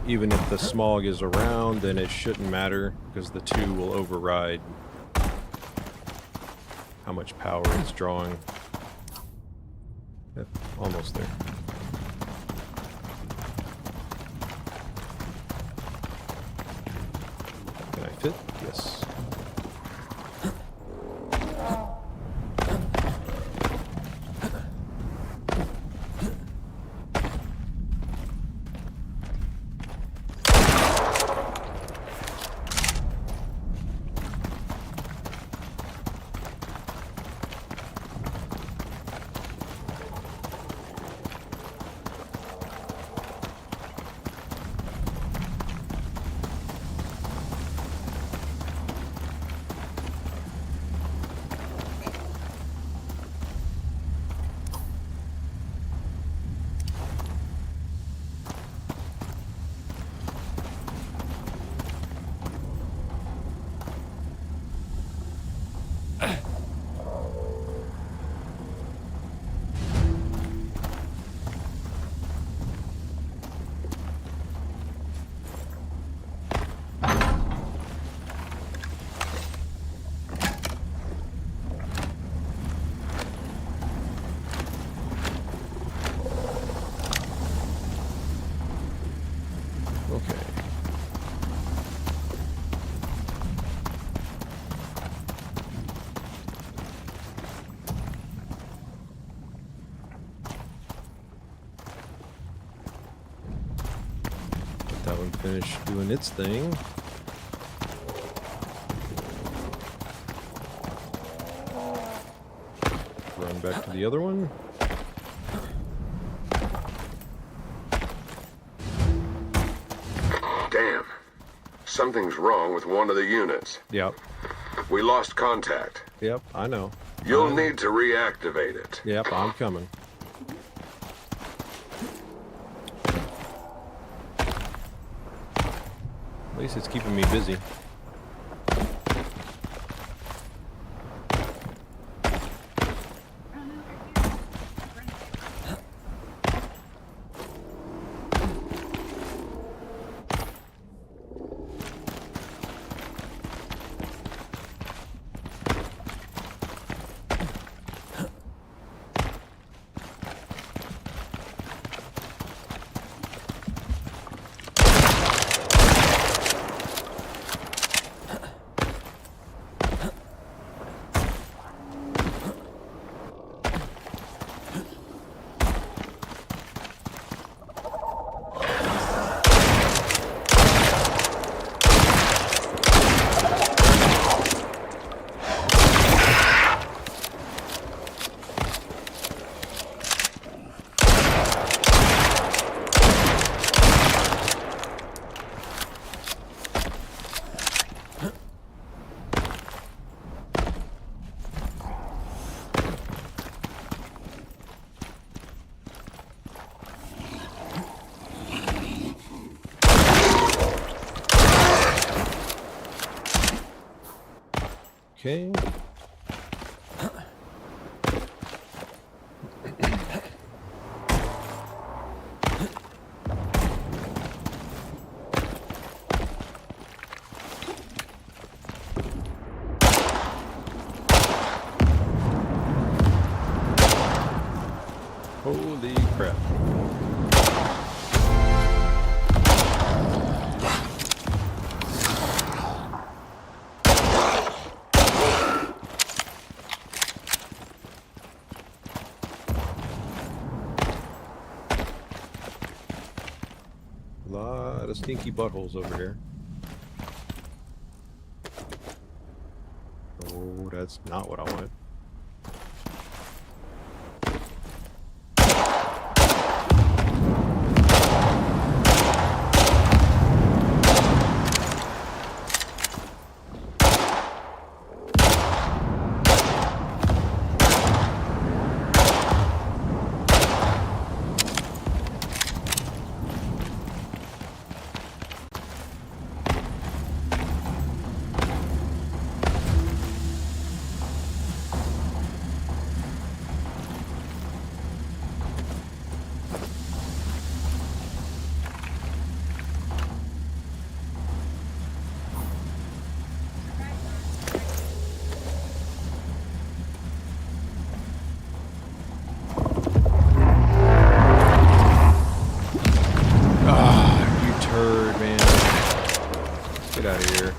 even if the smog is around, then it shouldn't matter, because the two will override how much power it's drawing. Yep, almost there. Can I fit? Yes. That one finished doing its thing. Run back to the other one. Damn. Something's wrong with one of the units. Yep. We lost contact. Yep, I know. You'll need to reactivate it. Yep, I'm coming. At least it's keeping me busy. Okay. Holy crap. Lot lot of stinky buttholes over here. Oh, that's not what I want. Get out of here.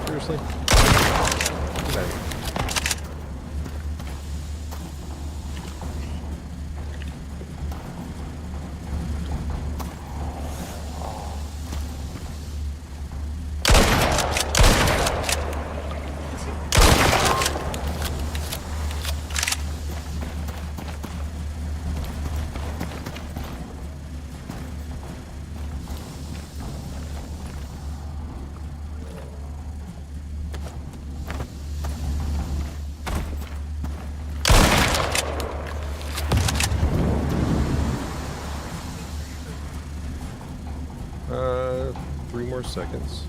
Seriously? Get out of here. Three more seconds.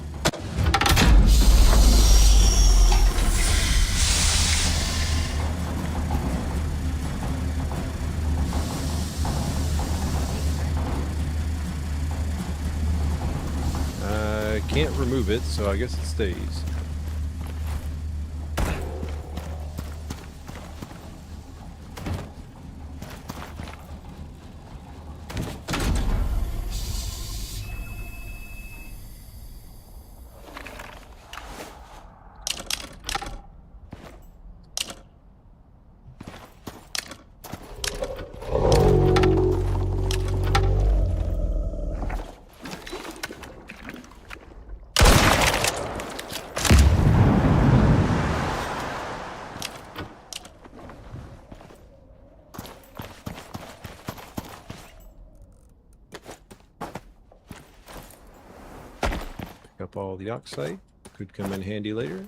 I can't remove it, so I guess it stays. Up all the oxide, could come in handy later.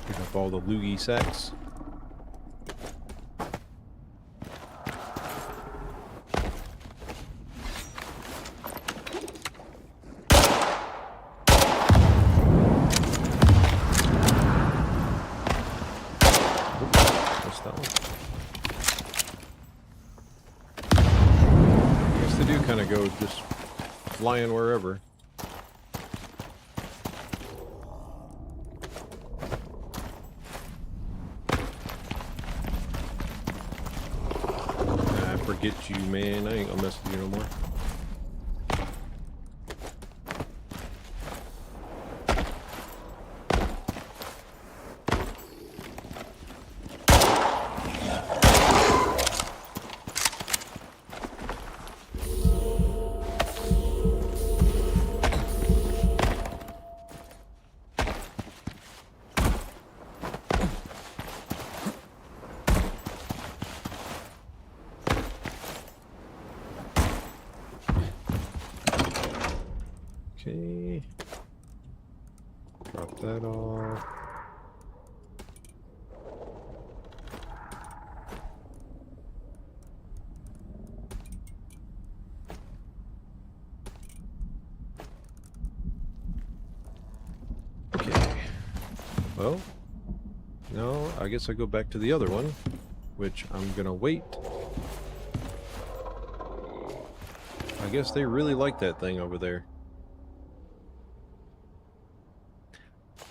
Pick up all the loogie sacks. Kind of go just flying wherever. I forget you, man. I ain't gonna mess with you no more. Okay, drop that off. Okay, well, no, I guess I go back to the other one, which I'm gonna wait. I guess they really like that thing over there.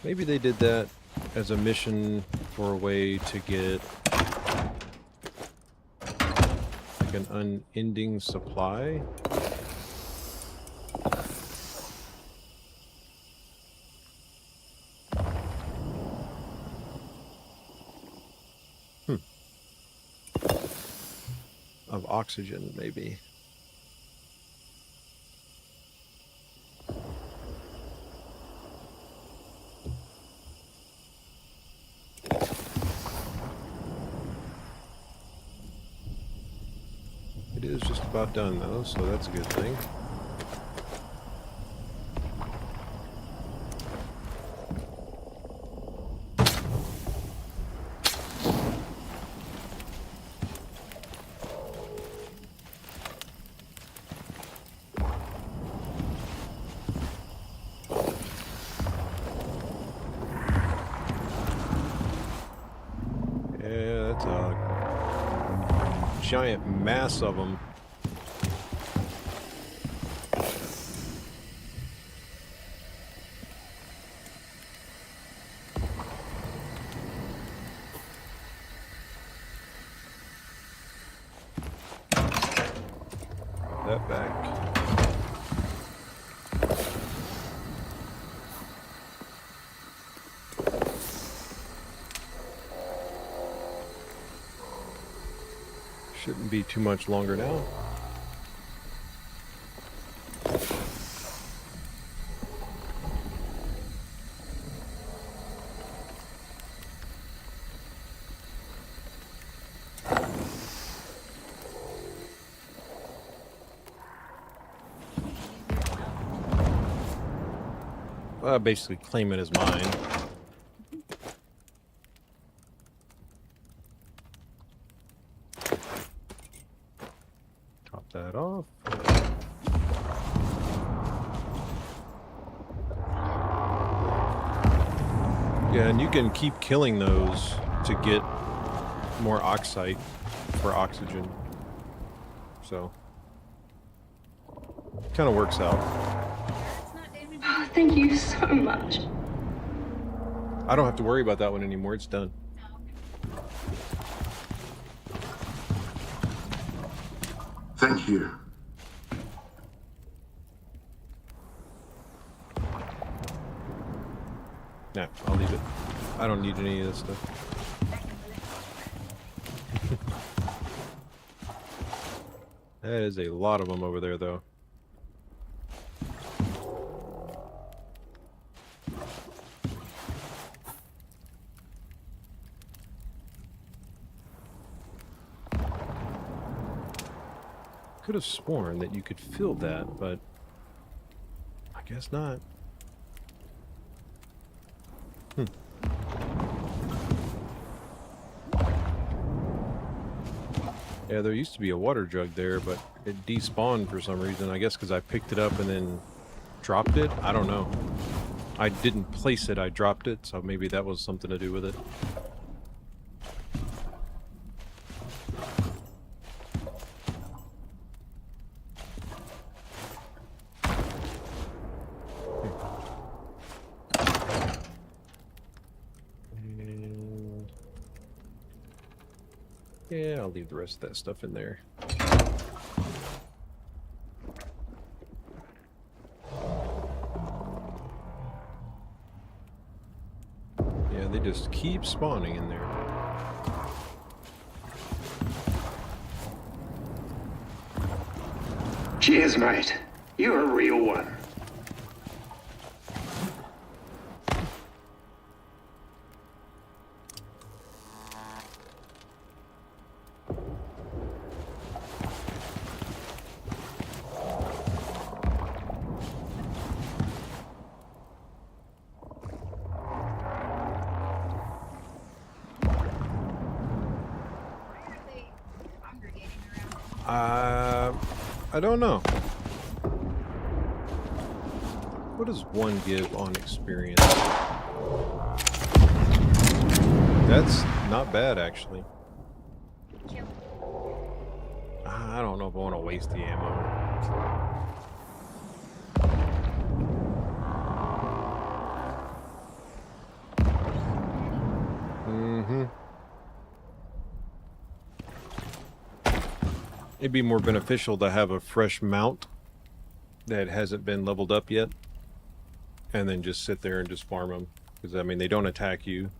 Maybe they did that as a mission for a way to get like an unending supply. Of oxygen, maybe. It is just about done though, so that's a good thing. Yeah, that's a giant mass of them. That back. Shouldn't be too much longer now. Basically claim it as mine. Drop that off. Yeah, and you can keep killing those to get more oxide for oxygen. So, kind of works out. Thank you so much. I don't have to worry about that one anymore. It's done. Thank you. Nah, I'll leave it. I don't need any of this stuff. That is a lot of them over there, though. Could have sworn that you could fill that, but I guess not. Yeah, there used to be a water jug there, but it despawned for some reason. I guess because I picked it up and then dropped it. I don't know. I didn't place it, I dropped it, so maybe that was something to do with it. Yeah, I'll leave the rest of that stuff in there. Yeah, they just keep spawning in there. Cheers, mate. You're a real one. I don't know. What does one give on experience? That's not bad, actually. I don't know if I want to waste the ammo. it'd be more beneficial to have a fresh mount that hasn't been leveled up yet, and then just sit there and just farm them. Because, I mean, they don't attack you.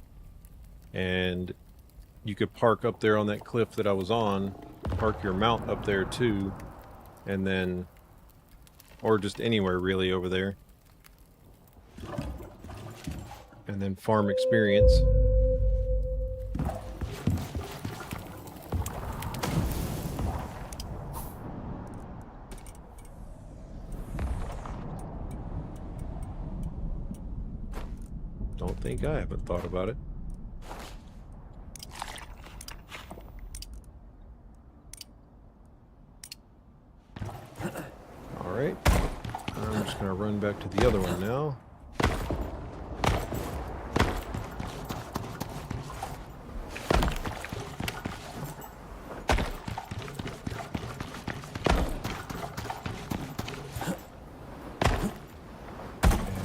And you could park up there on that cliff that I was on, park your mount up there too, and then, or just anywhere really over there, and then farm experience. Don't think I haven't thought about it. Alright, I'm just going to run back to the other one now.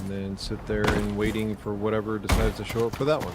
And then sit there and waiting for whatever decides to show up for that one.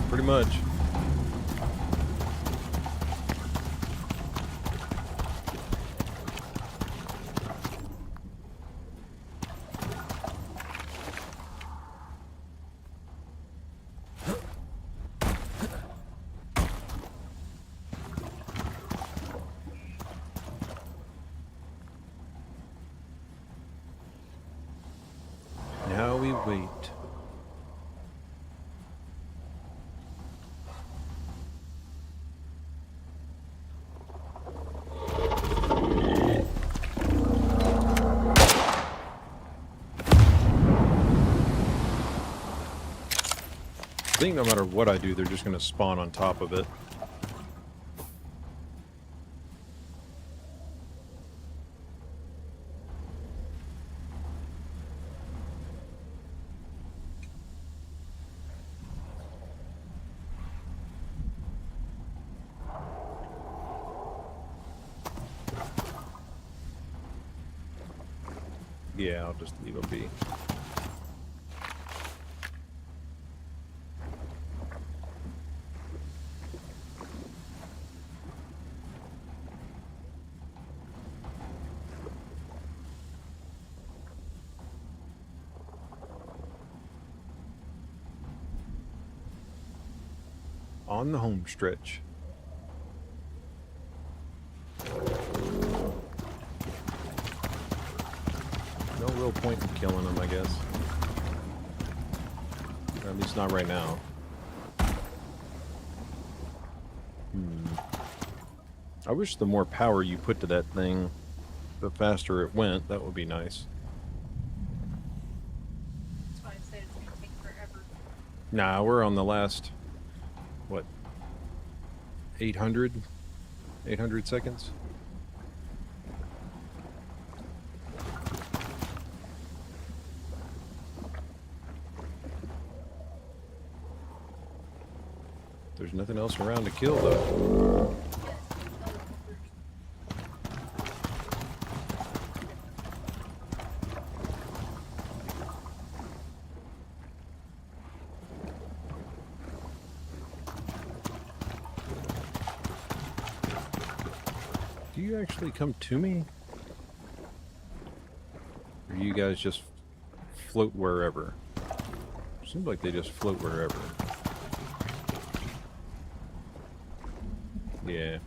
Pretty much. Now we wait. I think no matter what I do, they're just going to spawn on top of it. Yeah, I'll just leave them be. On the home stretch. No real point in killing them, I guess. Or at least not right now. I wish the more power you put to that thing, the faster it went. That would be nice. That's why I said it's gonna take forever. Nah, we're on the last, what, 800 seconds? There's nothing else around to kill, though. Yes, helicopters. Do you actually come to me? Or you guys just float wherever? Seems like they just float wherever. Yeah.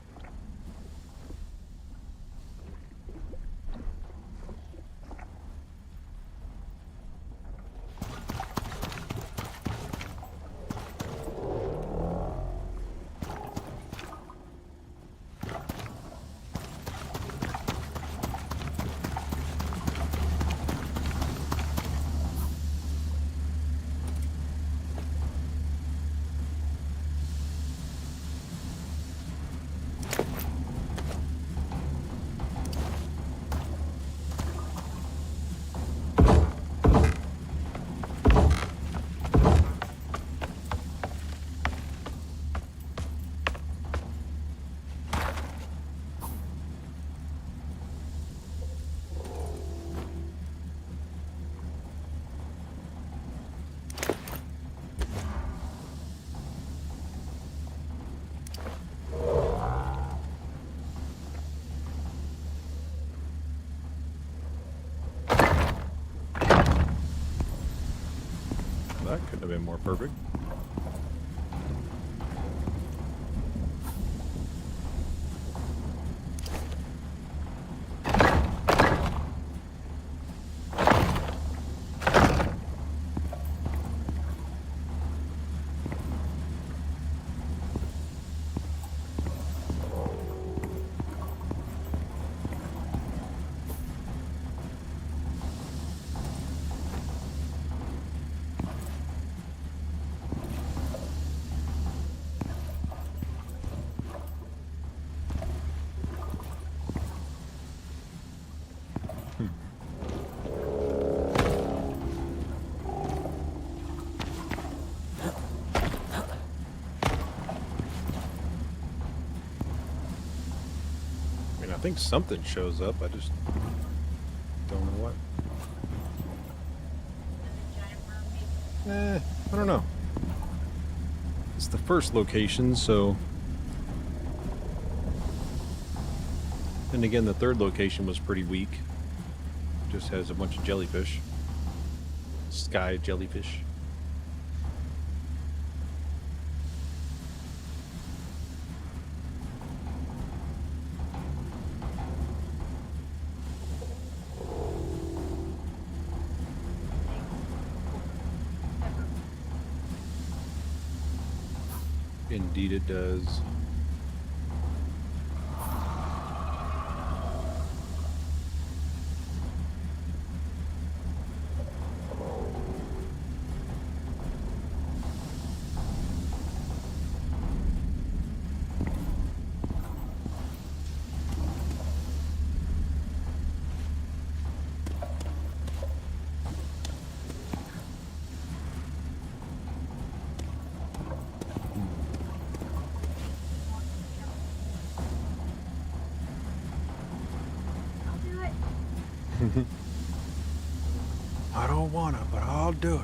That couldn't have been more perfect. I think something shows up. I just don't know what. Another giant mermaid. I don't know. It's the first location, so. And again, the third location was pretty weak. Just has a bunch of jellyfish. Sky jellyfish. Indeed it does. I'll do it. I don't wanna, but I'll do it.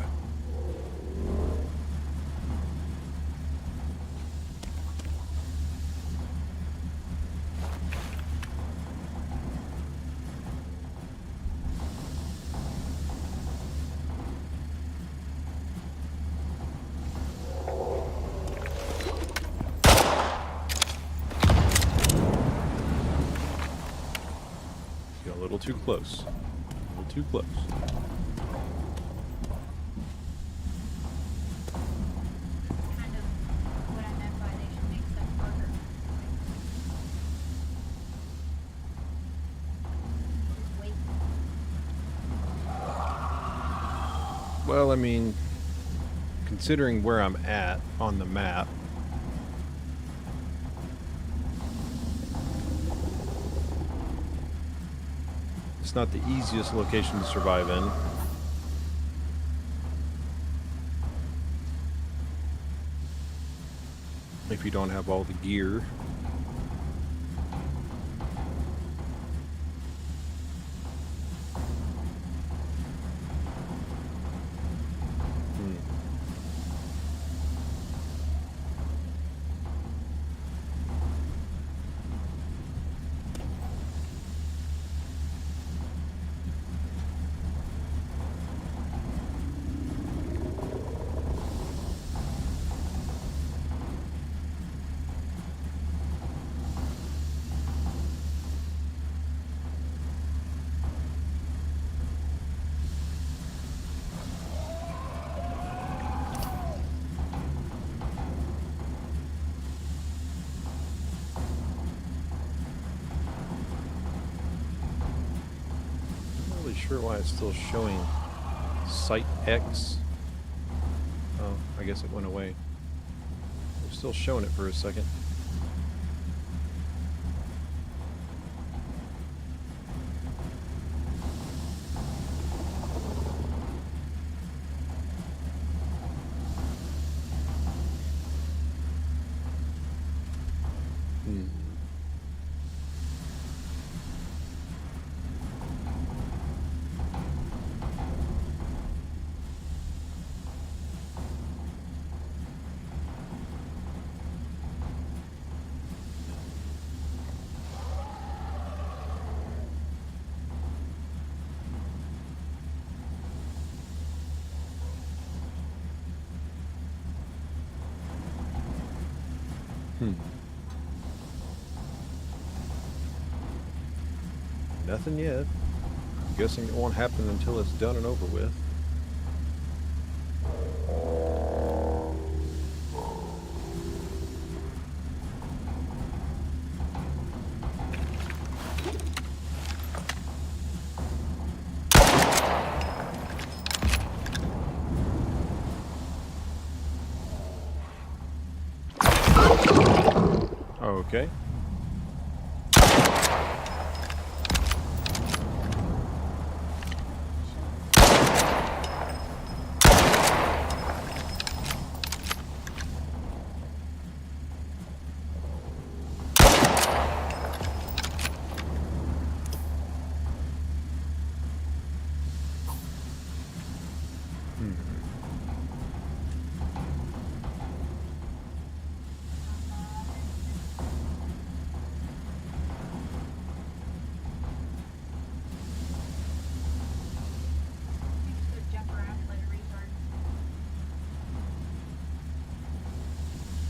You're a little too close. A little too close. Kind of what I meant by they should make stuff harder. Well, I mean, considering where I'm at on the map, it's not the easiest location to survive in. If you don't have all the gear. Sure why it's still showing Site X. Oh, I guess it went away. We're still showing it for a second. Nothing yet. I'm guessing it won't happen until it's done and over with. Okay.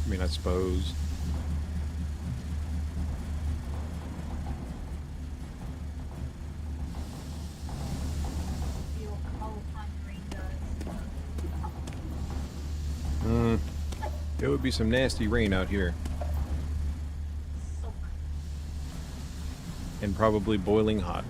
I mean, I suppose. It would be some nasty rain out here. And probably boiling hot.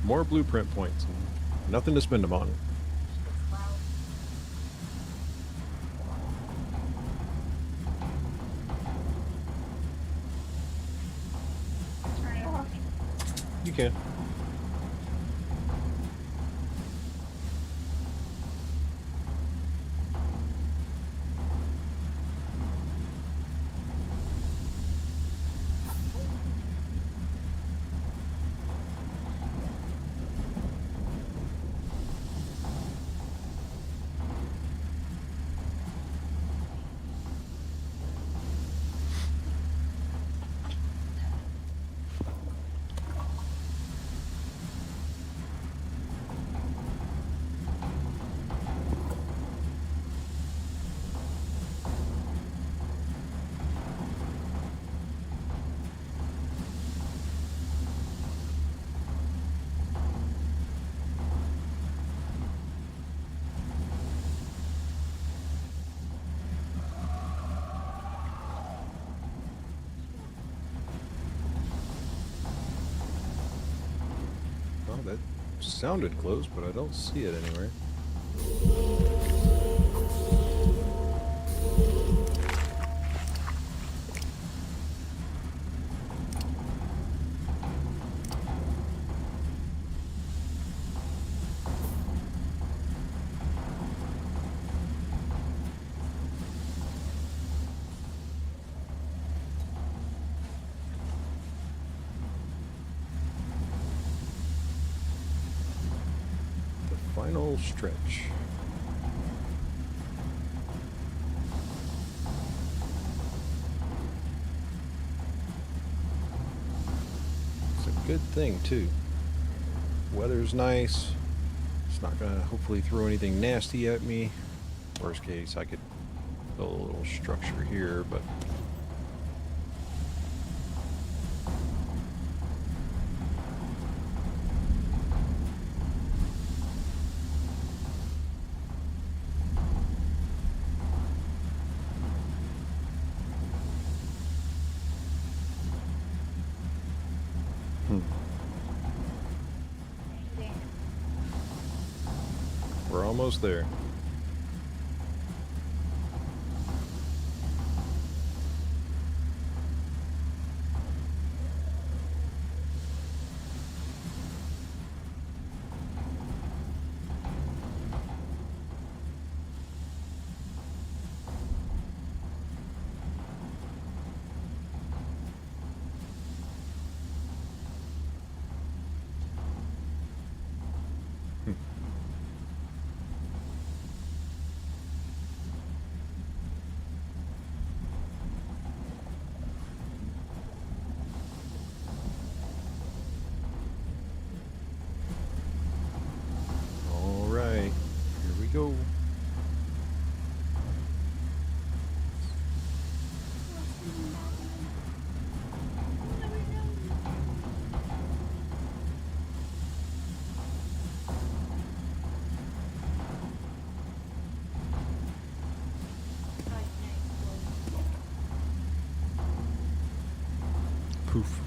More blueprint points. Nothing to spend them on. Turn it off. You can. Sounded close, but I don't see it anywhere. Final stretch. It's a good thing too. Weather's nice. It's not gonna hopefully throw anything nasty at me. Worst case, I could build a little structure here, but we're almost there. Go. Poof.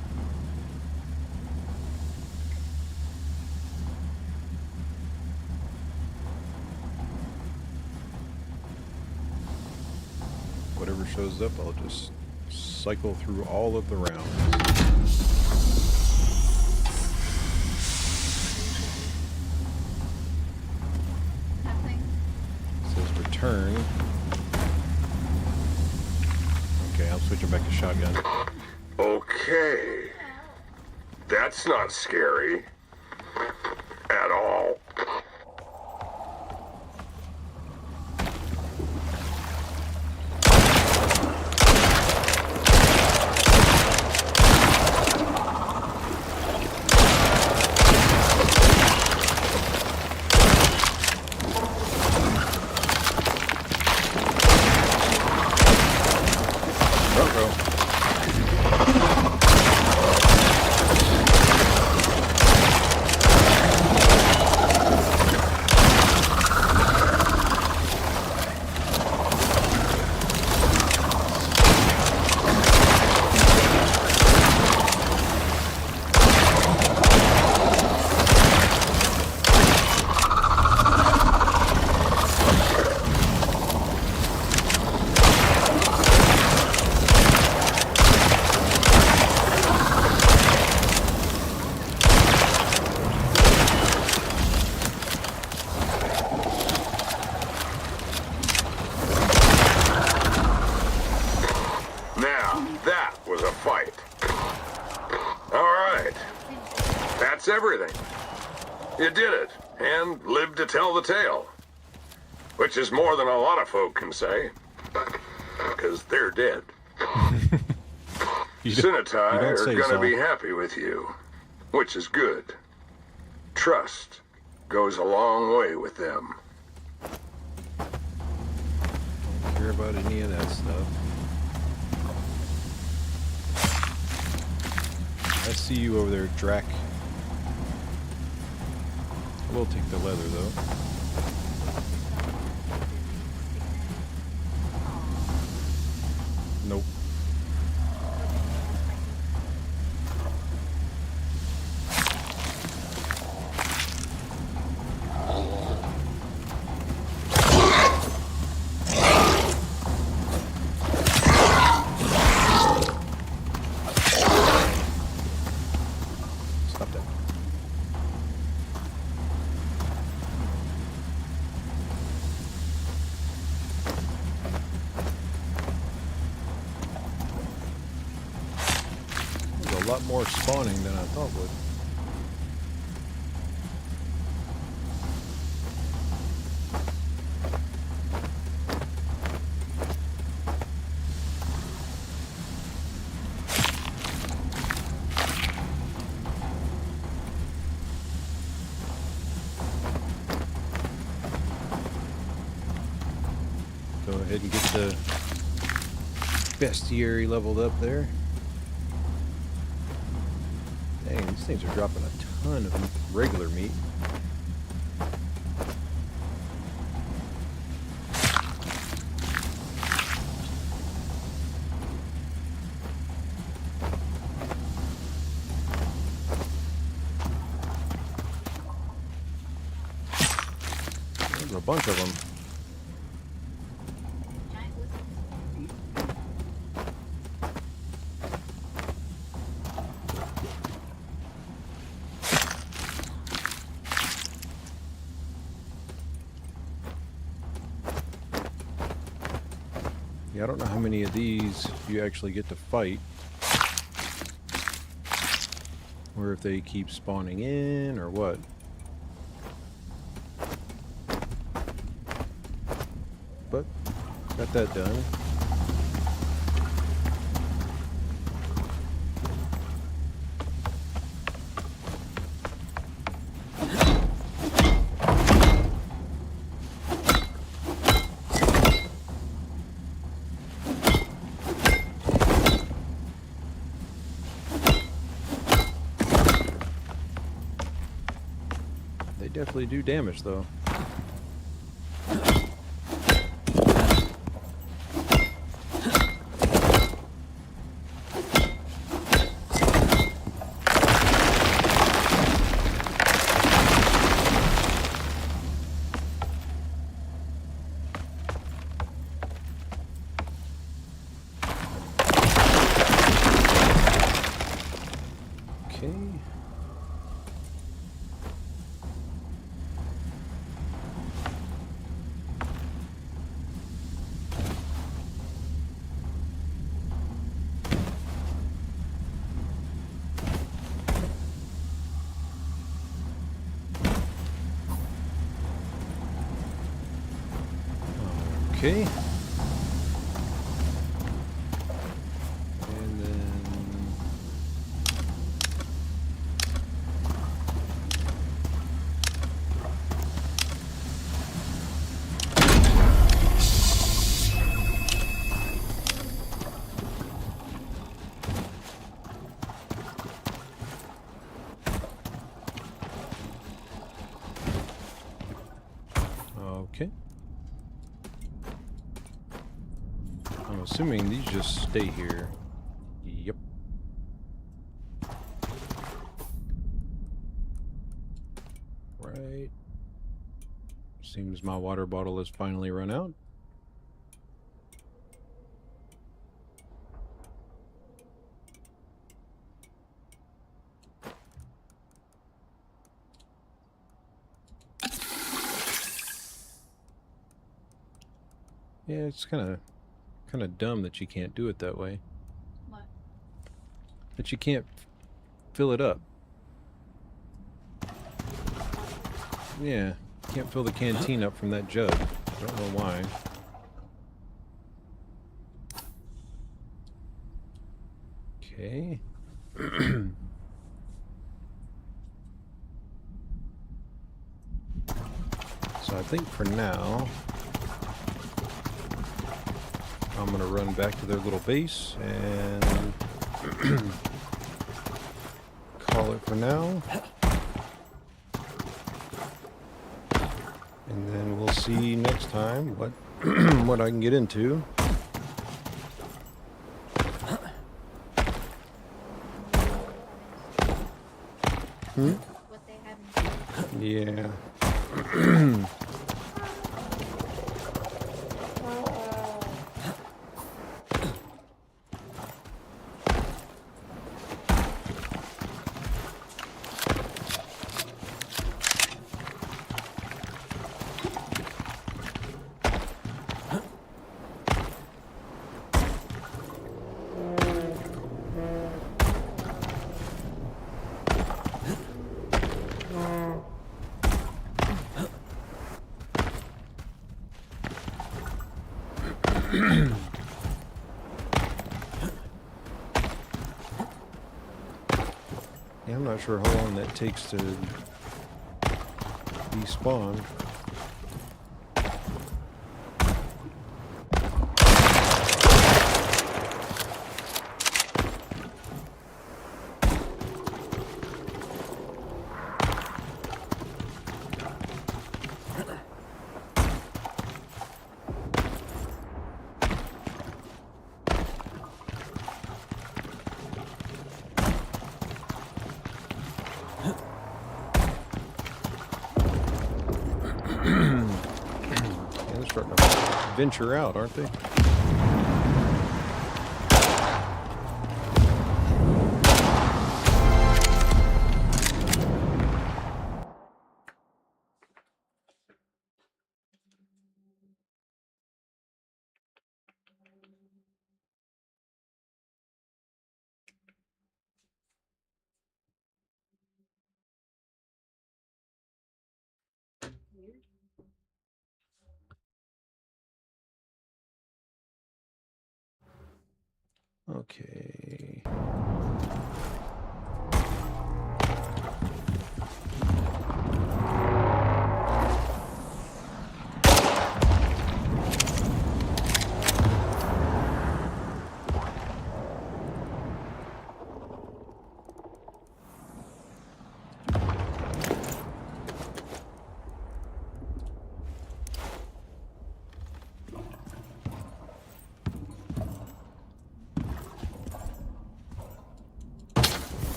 Whatever shows up, I'll just cycle through all of the rounds. Nothing. It says return. Okay, I'm switching back to shotgun. Okay. That's not scary. At all. Everything. You did it, and lived to tell the tale. Which is more than a lot of folk can say. Because they're dead. Sinitai are gonna be happy with you. Which is good. Trust goes a long way with them. Don't care about any of that stuff. I see you over there, Drac. We'll take the leather, though. Nope. a lot more spawning than I thought would. Go ahead and get the bestiary leveled up there. Dang, these things are dropping a ton of regular meat. There's a bunch of them. Giant lizards. Yeah, I don't know how many of these you actually get to fight. Or if they keep spawning in, or what. But, got that done. They definitely do damage, though. Okay. Okay. And then okay. I'm assuming these just stay here. Yep. Right. Seems my water bottle has finally run out. Yeah, it's kind of dumb that you can't do it that way. What? That you can't fill it up. Yeah, can't fill the canteen up from that jug. Don't know why. Okay. So I think for now, I'm going to run back to their little base and call it for now. And then we'll see next time what what I can get into. What they haven't. Yeah. Yeah, I'm not sure how long that takes to despawn. Yeah, they're starting to venture out, aren't they? Okay.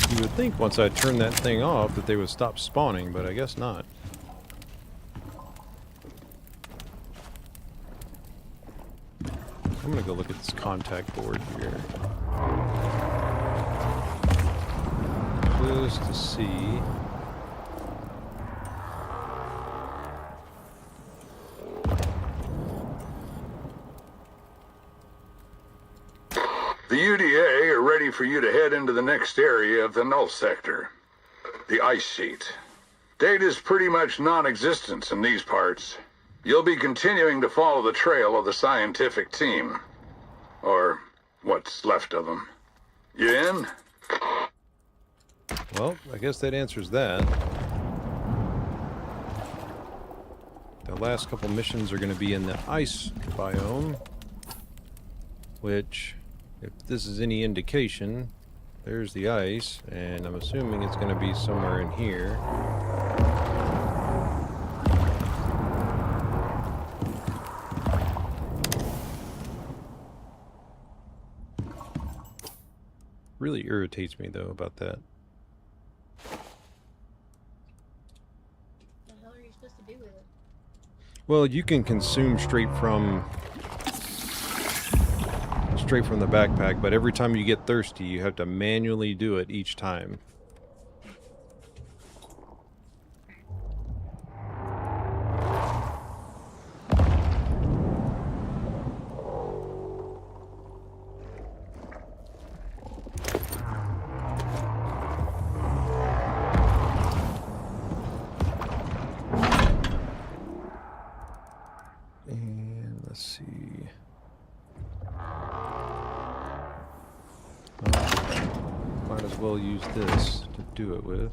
You would think once I turned that thing off that they would stop spawning, but I guess not. I'm gonna go look at this contact board here. Just to see. The UDA are ready for you to head into the next area of the null sector, the ice sheet. Data's pretty much non-existent in these parts. You'll be continuing to follow the trail of the scientific team. Or what's left of them. You in? Well, I guess that answers that. The last couple missions are going to be in the ice biome, which, if this is any indication, there's the ice, and I'm assuming it's going to be somewhere in here. Really irritates me, though, about that. What the hell are you supposed to do with it? Well, you can consume straight from the backpack, but every time you get thirsty, you have to manually do it each time. And let's see. Might as well use this to do it with.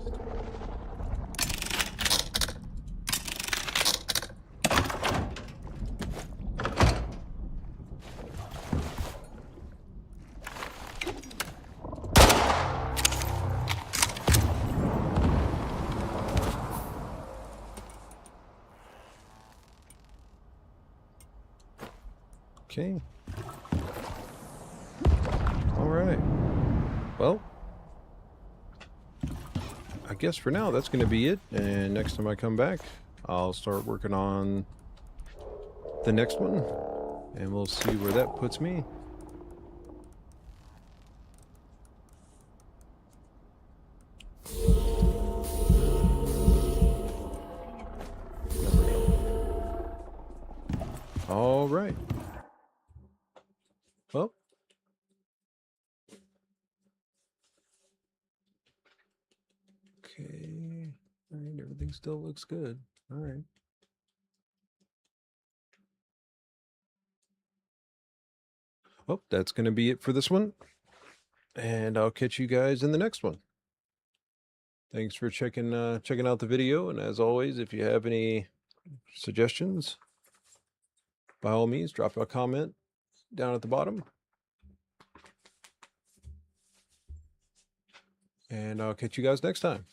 Okay. All right. Well, I guess for now that's going to be it. And next time I come back, I'll start working on the next one. And we'll see where that puts me. Well, okay. All right, everything still looks good. All right. Well, that's going to be it for this one. And I'll catch you guys in the next one. Thanks for checking out the video. And as always, if you have any suggestions, by all means, drop a comment down at the bottom. And I'll catch you guys next time.